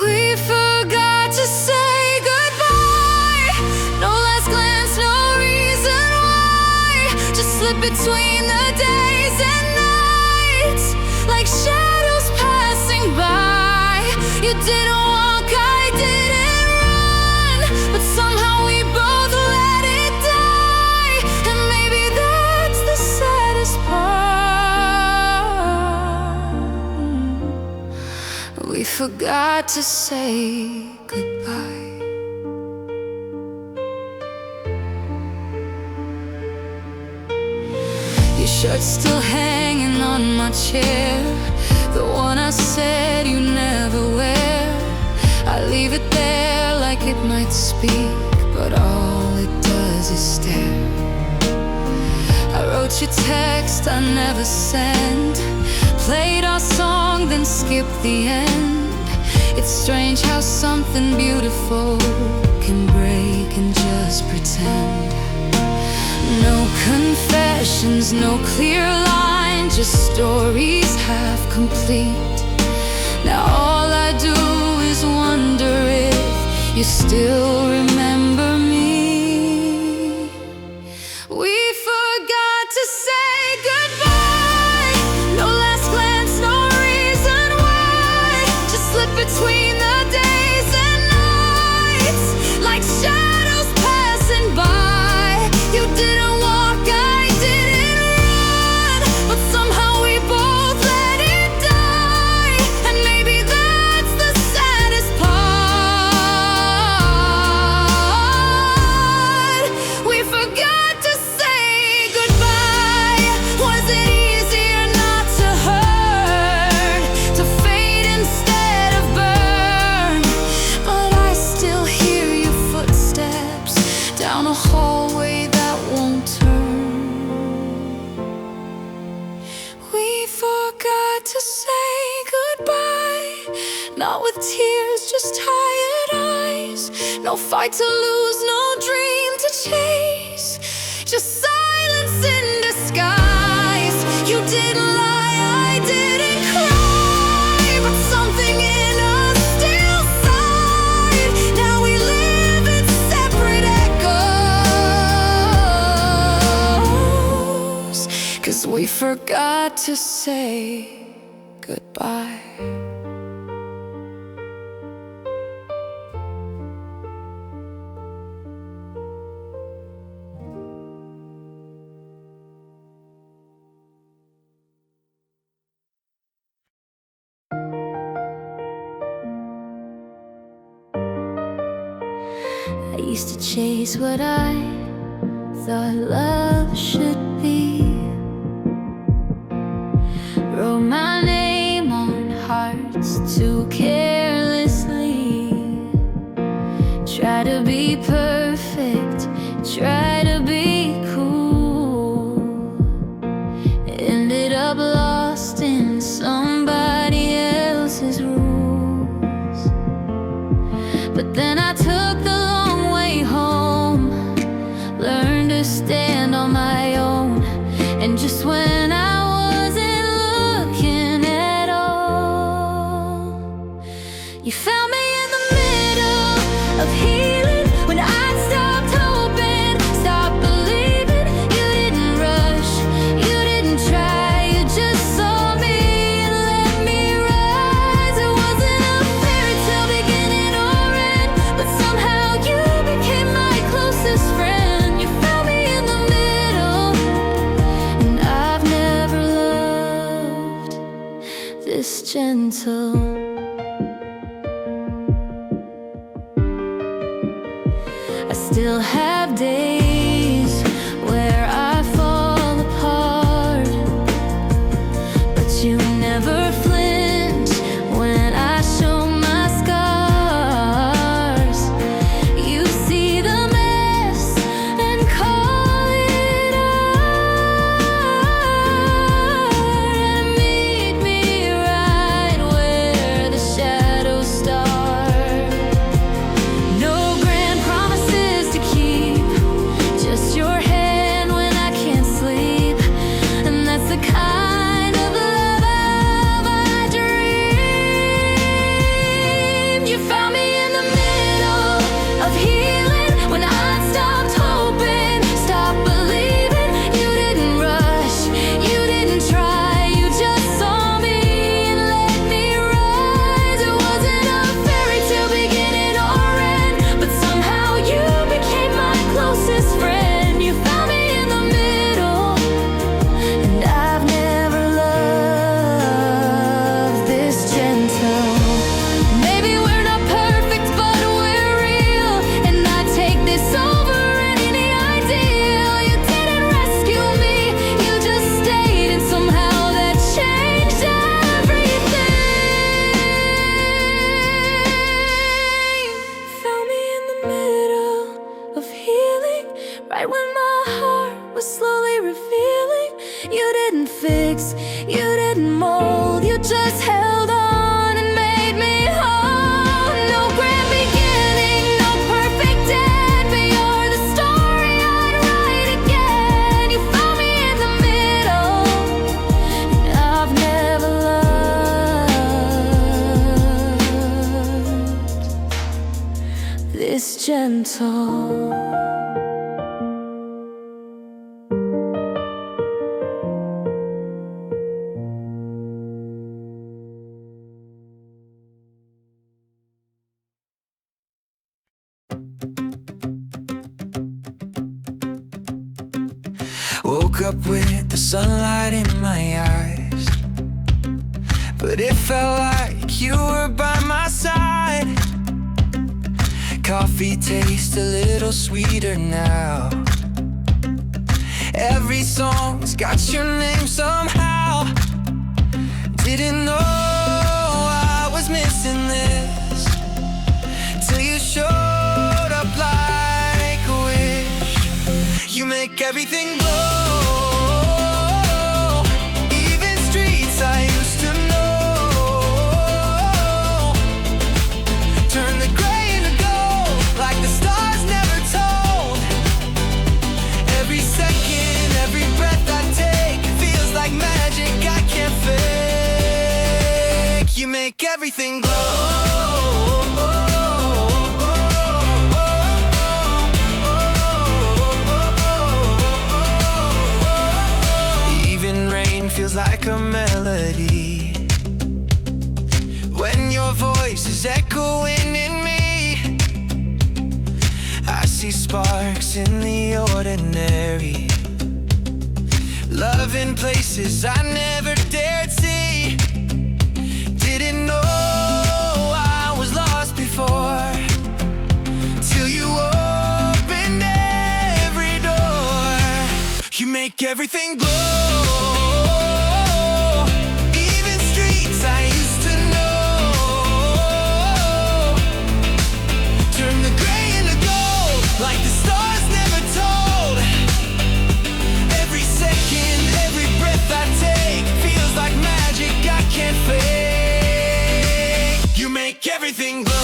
We forgot to say goodbye. No last glance, no reason why. Just slip between the days and nights like shadows passing by. You didn't walk, I didn't run, but somehow we both let it die. And maybe that's the saddest part. We forgot to say goodbye. Your shirt's still hanging on my chair, the one I said you never wear. I leave it there like it might speak, but all it does is stare. I wrote you text I never sent, played our song then skipped the end. It's strange how something beautiful can break and just pretend. No confessions, no clear line, just stories half complete. Now all I do is wonder if you still remember me. We forgot to say goodbye. No last glance, no reason why. Just slip between the days and nights like shadows passing by. You didn't walk, I didn't run, but somehow we both let it die. And maybe that's the saddest part. We forgot to say goodbye. Was it easier not to hurt, to fade instead of burn? But I still hear your footsteps down a hallway that won't turn. We forgot to say goodbye, not with tears, just tired eyes. No fight to lose, no dream to chase, just silence in disguise. You didn't lie, I didn't cry, but something in us still sighed. Now we live in separate echoes, 'cause we forgot to say goodbye. I used to chase what I thought love should be. Wrote my name on hearts too carelessly. Try to be perfect, try to be cool. Ended up lost in this gentle. I still have days where I fall apart, but you never flinch when I show my scars. You see the mess and call it art, and meet me right where the shadows start. No grand promises to keep, just your hand when I can't sleep, and that's the kind of love I dream. You found me in the middle of healing when I stopped hoping, stopped believing. You didn't rush, you didn't try, you just saw me and let me rise. It wasn't a fairy tale beginning or end, but somehow you became my closest friend. You found me in the middle, and I've never loved this gentle. Maybe we're not perfect, but we're real, and I take this over any ideal. You didn't rescue me, you just stayed, and somehow that changed everything. Found me in the middle of healing, right when my heart was slowly revealing. You didn't fix, you didn't mold, you just held on and made me whole. No grand beginning, no perfect end, but you're the story I'd write again. You found me in the middle, and I've never loved this gentle. Woke up with the sunlight in my eyes, but it felt like you were by my side. Coffee tastes a little sweeter now. Every song's got your name somehow. Didn't know I was missing this till you showed up like a wish. You make everything glow, even streets I used to know. Turn the gray into gold, like the stars never told. Every second, every breath I take feels like magic I can't fake. You make everything glow. Even rain feels like a melody when your voice is echoing in me. I see sparks in the ordinary, love in places I never dared see. Didn't know I was lost before till you opened every door. You make everything glow, even streets I used to know. Turn the gray into gold, like the stars never told. Every second, every breath I take feels like magic I can't fake. You make everything glow.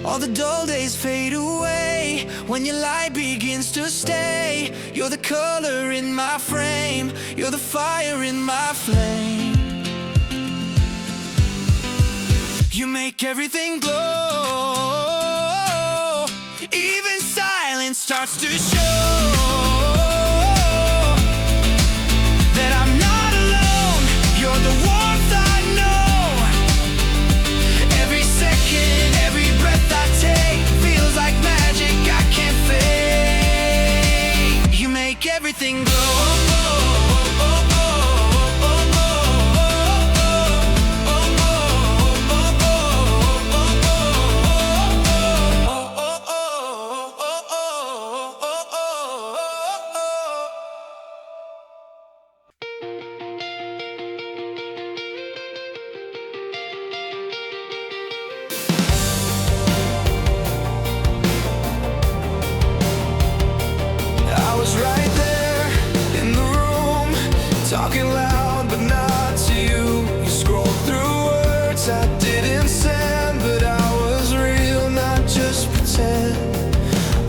All the dull days fade away when your light begins to stay. You're the color in my frame, you're the fire in my flame. You make everything glow, even silence starts to show that I'm not alone. You're the warmth I know. Every second, every breath I take feels like magic. talking loud but not to you. You scrolled through words I didn't send, but I was real, not just pretend.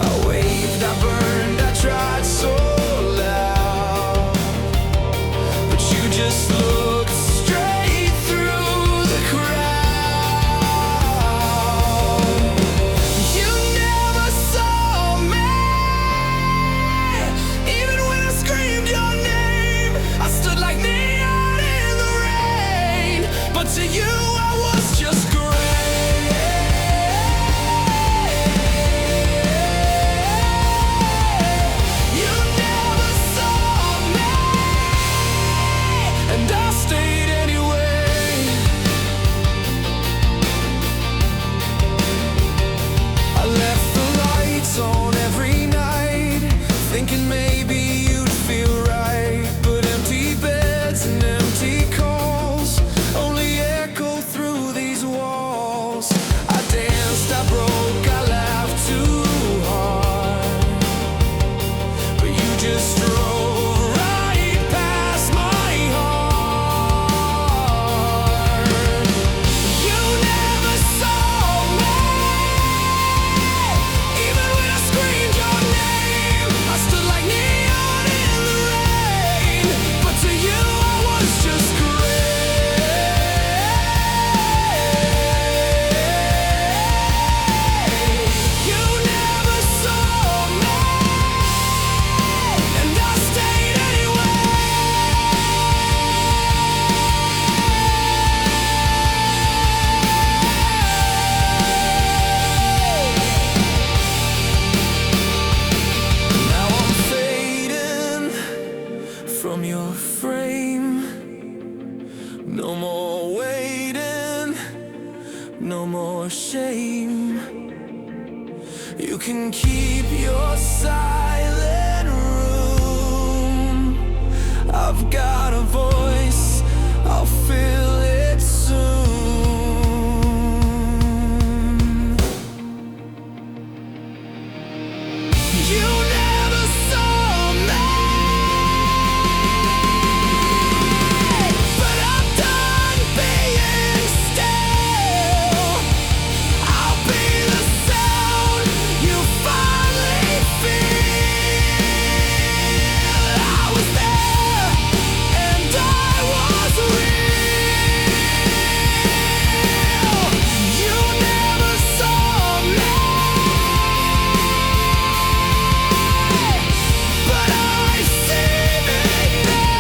I waved, I burned, I tried so loud, but you just looked straight through the crowd. You never saw me, even when I screamed your name. I stood like neon in the rain, but to you I was just great. You never saw me, and I stayed anyway. I left the lights on every night, thinking maybe you'd feel right. But empty beds and empty calls only echo through these walls. I danced, I broke, I laughed too hard, but you just drove right past my heart. You never saw me, even when I screamed your name. I stood like neon in the rain, but to you I was just great. You never saw me, and I stayed anyway. Now I'm fading from your frame. No more waiting, no more shame. You can keep your silent room. I've got a voice, I'll fill it soon. You never saw me, but I'm done being still. I'll be the sound you finally feel. I was there, and I was real. You never saw me, but I see me now.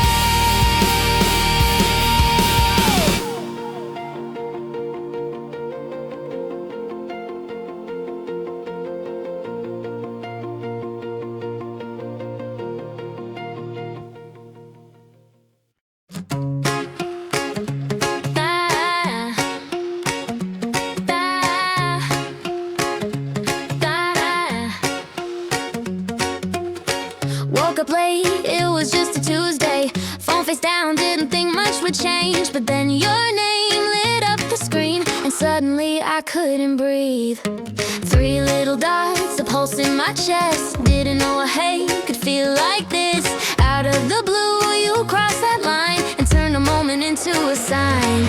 Woke up late, it was just a Tuesday. Phone face down, didn't think much would change. But then your name lit up the screen, and suddenly I couldn't breathe. 3 little dots, a pulse in my chest. Didn't know a hey could feel like this. Out of the blue, you crossed that line and turned a moment into a sign.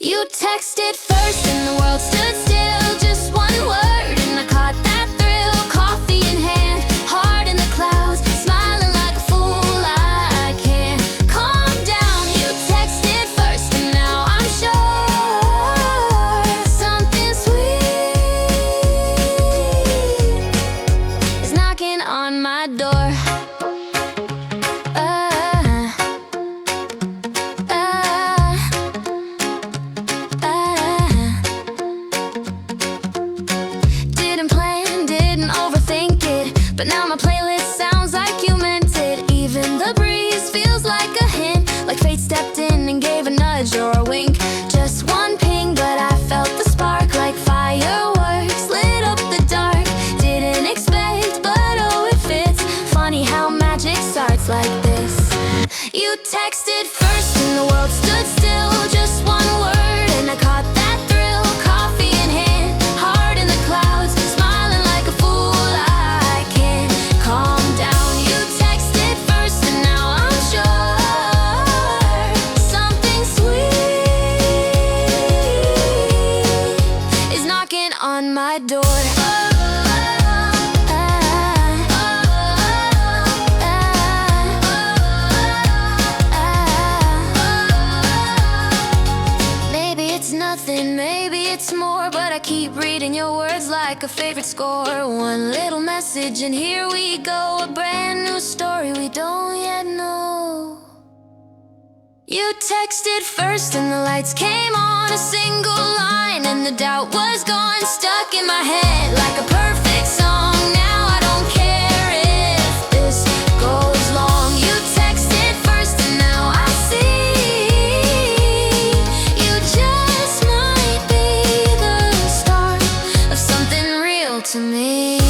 You texted first and the world stood still. Just one word and I caught that thrill. Coffee in hand, heart in the clouds, smiling like a fool. I can't calm down. You texted first and now I'm sure something sweet is knocking on my door. Didn't plan, didn't overthink it, but now my playlist sounds like you meant it. Even the breeze feels like a hint, like fate stepped in and gave a nudge or a wink. Just one ping, but I felt the spark like fireworks lit up the dark. Didn't expect, but oh, it fits. Funny how magic starts like this. You texted first and the world stood still. Just one word and I caught that thrill. Coffee in hand, heart in the clouds, smiling like a fool. I can't calm on my door. Maybe it's nothing, maybe it's more, but I keep reading your words like a favorite score. One little message and here we go, a brand new story we don't yet know. You texted first and the lights came on, a single line and the doubt was gone. Stuck in my head like a perfect song. Now I don't care if this goes long. You texted first and now I see you just might be the start of something real to me.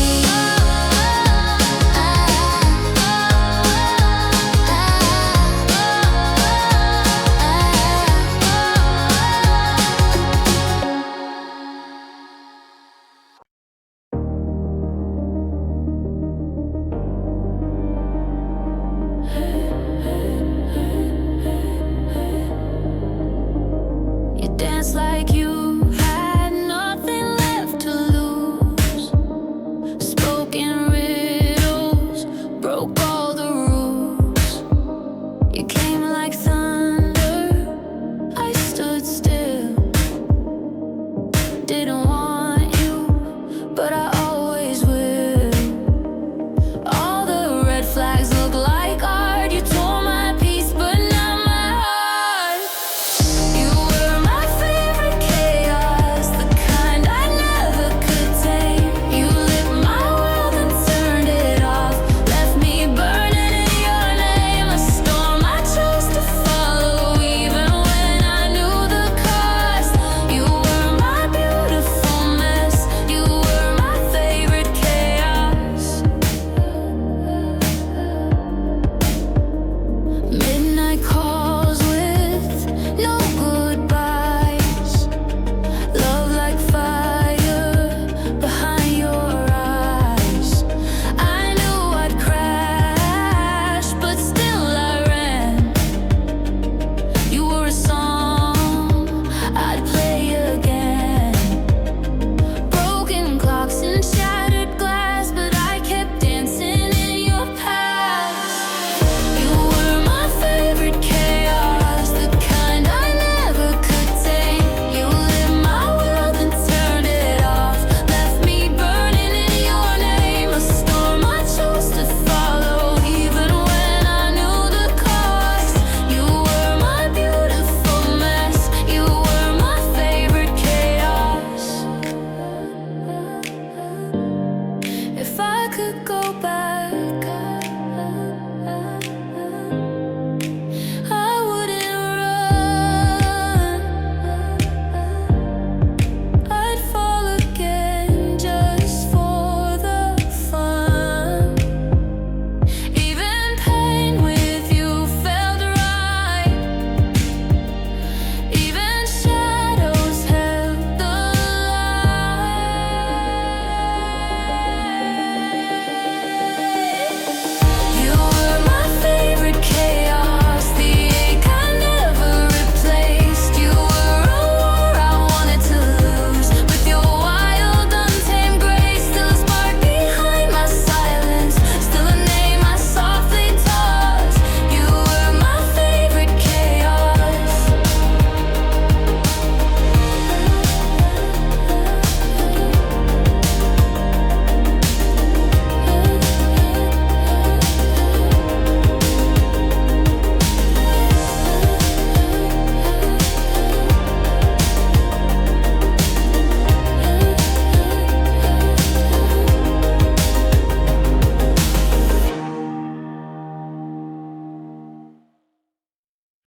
Like you had nothing left to lose. Spoken riddles, broke all the rules. You came like thunder, I stood still. Didn't want you, but I always will. All the red flags look like art. You tore my peace, but not my heart. You were my favorite chaos, the kind I never could tame. You lit my world and turned it off, left me burning in your name. A storm I chose to follow, even when I knew the cost. You were my beautiful mess, you were my favorite chaos. Midnight calls with no goodbyes. Love like fire behind your eyes. I knew I'd crash, but still I ran. You were a song I'd play again. Broken clocks and shattered glass, but I kept dancing in your past. You were my favorite chaos, the kind I never could tame. You lit my world and turned it off, left me burning in your name. A storm I chose to follow, even when I knew the cost. You were my beautiful mess, you were my favorite chaos. If I could go back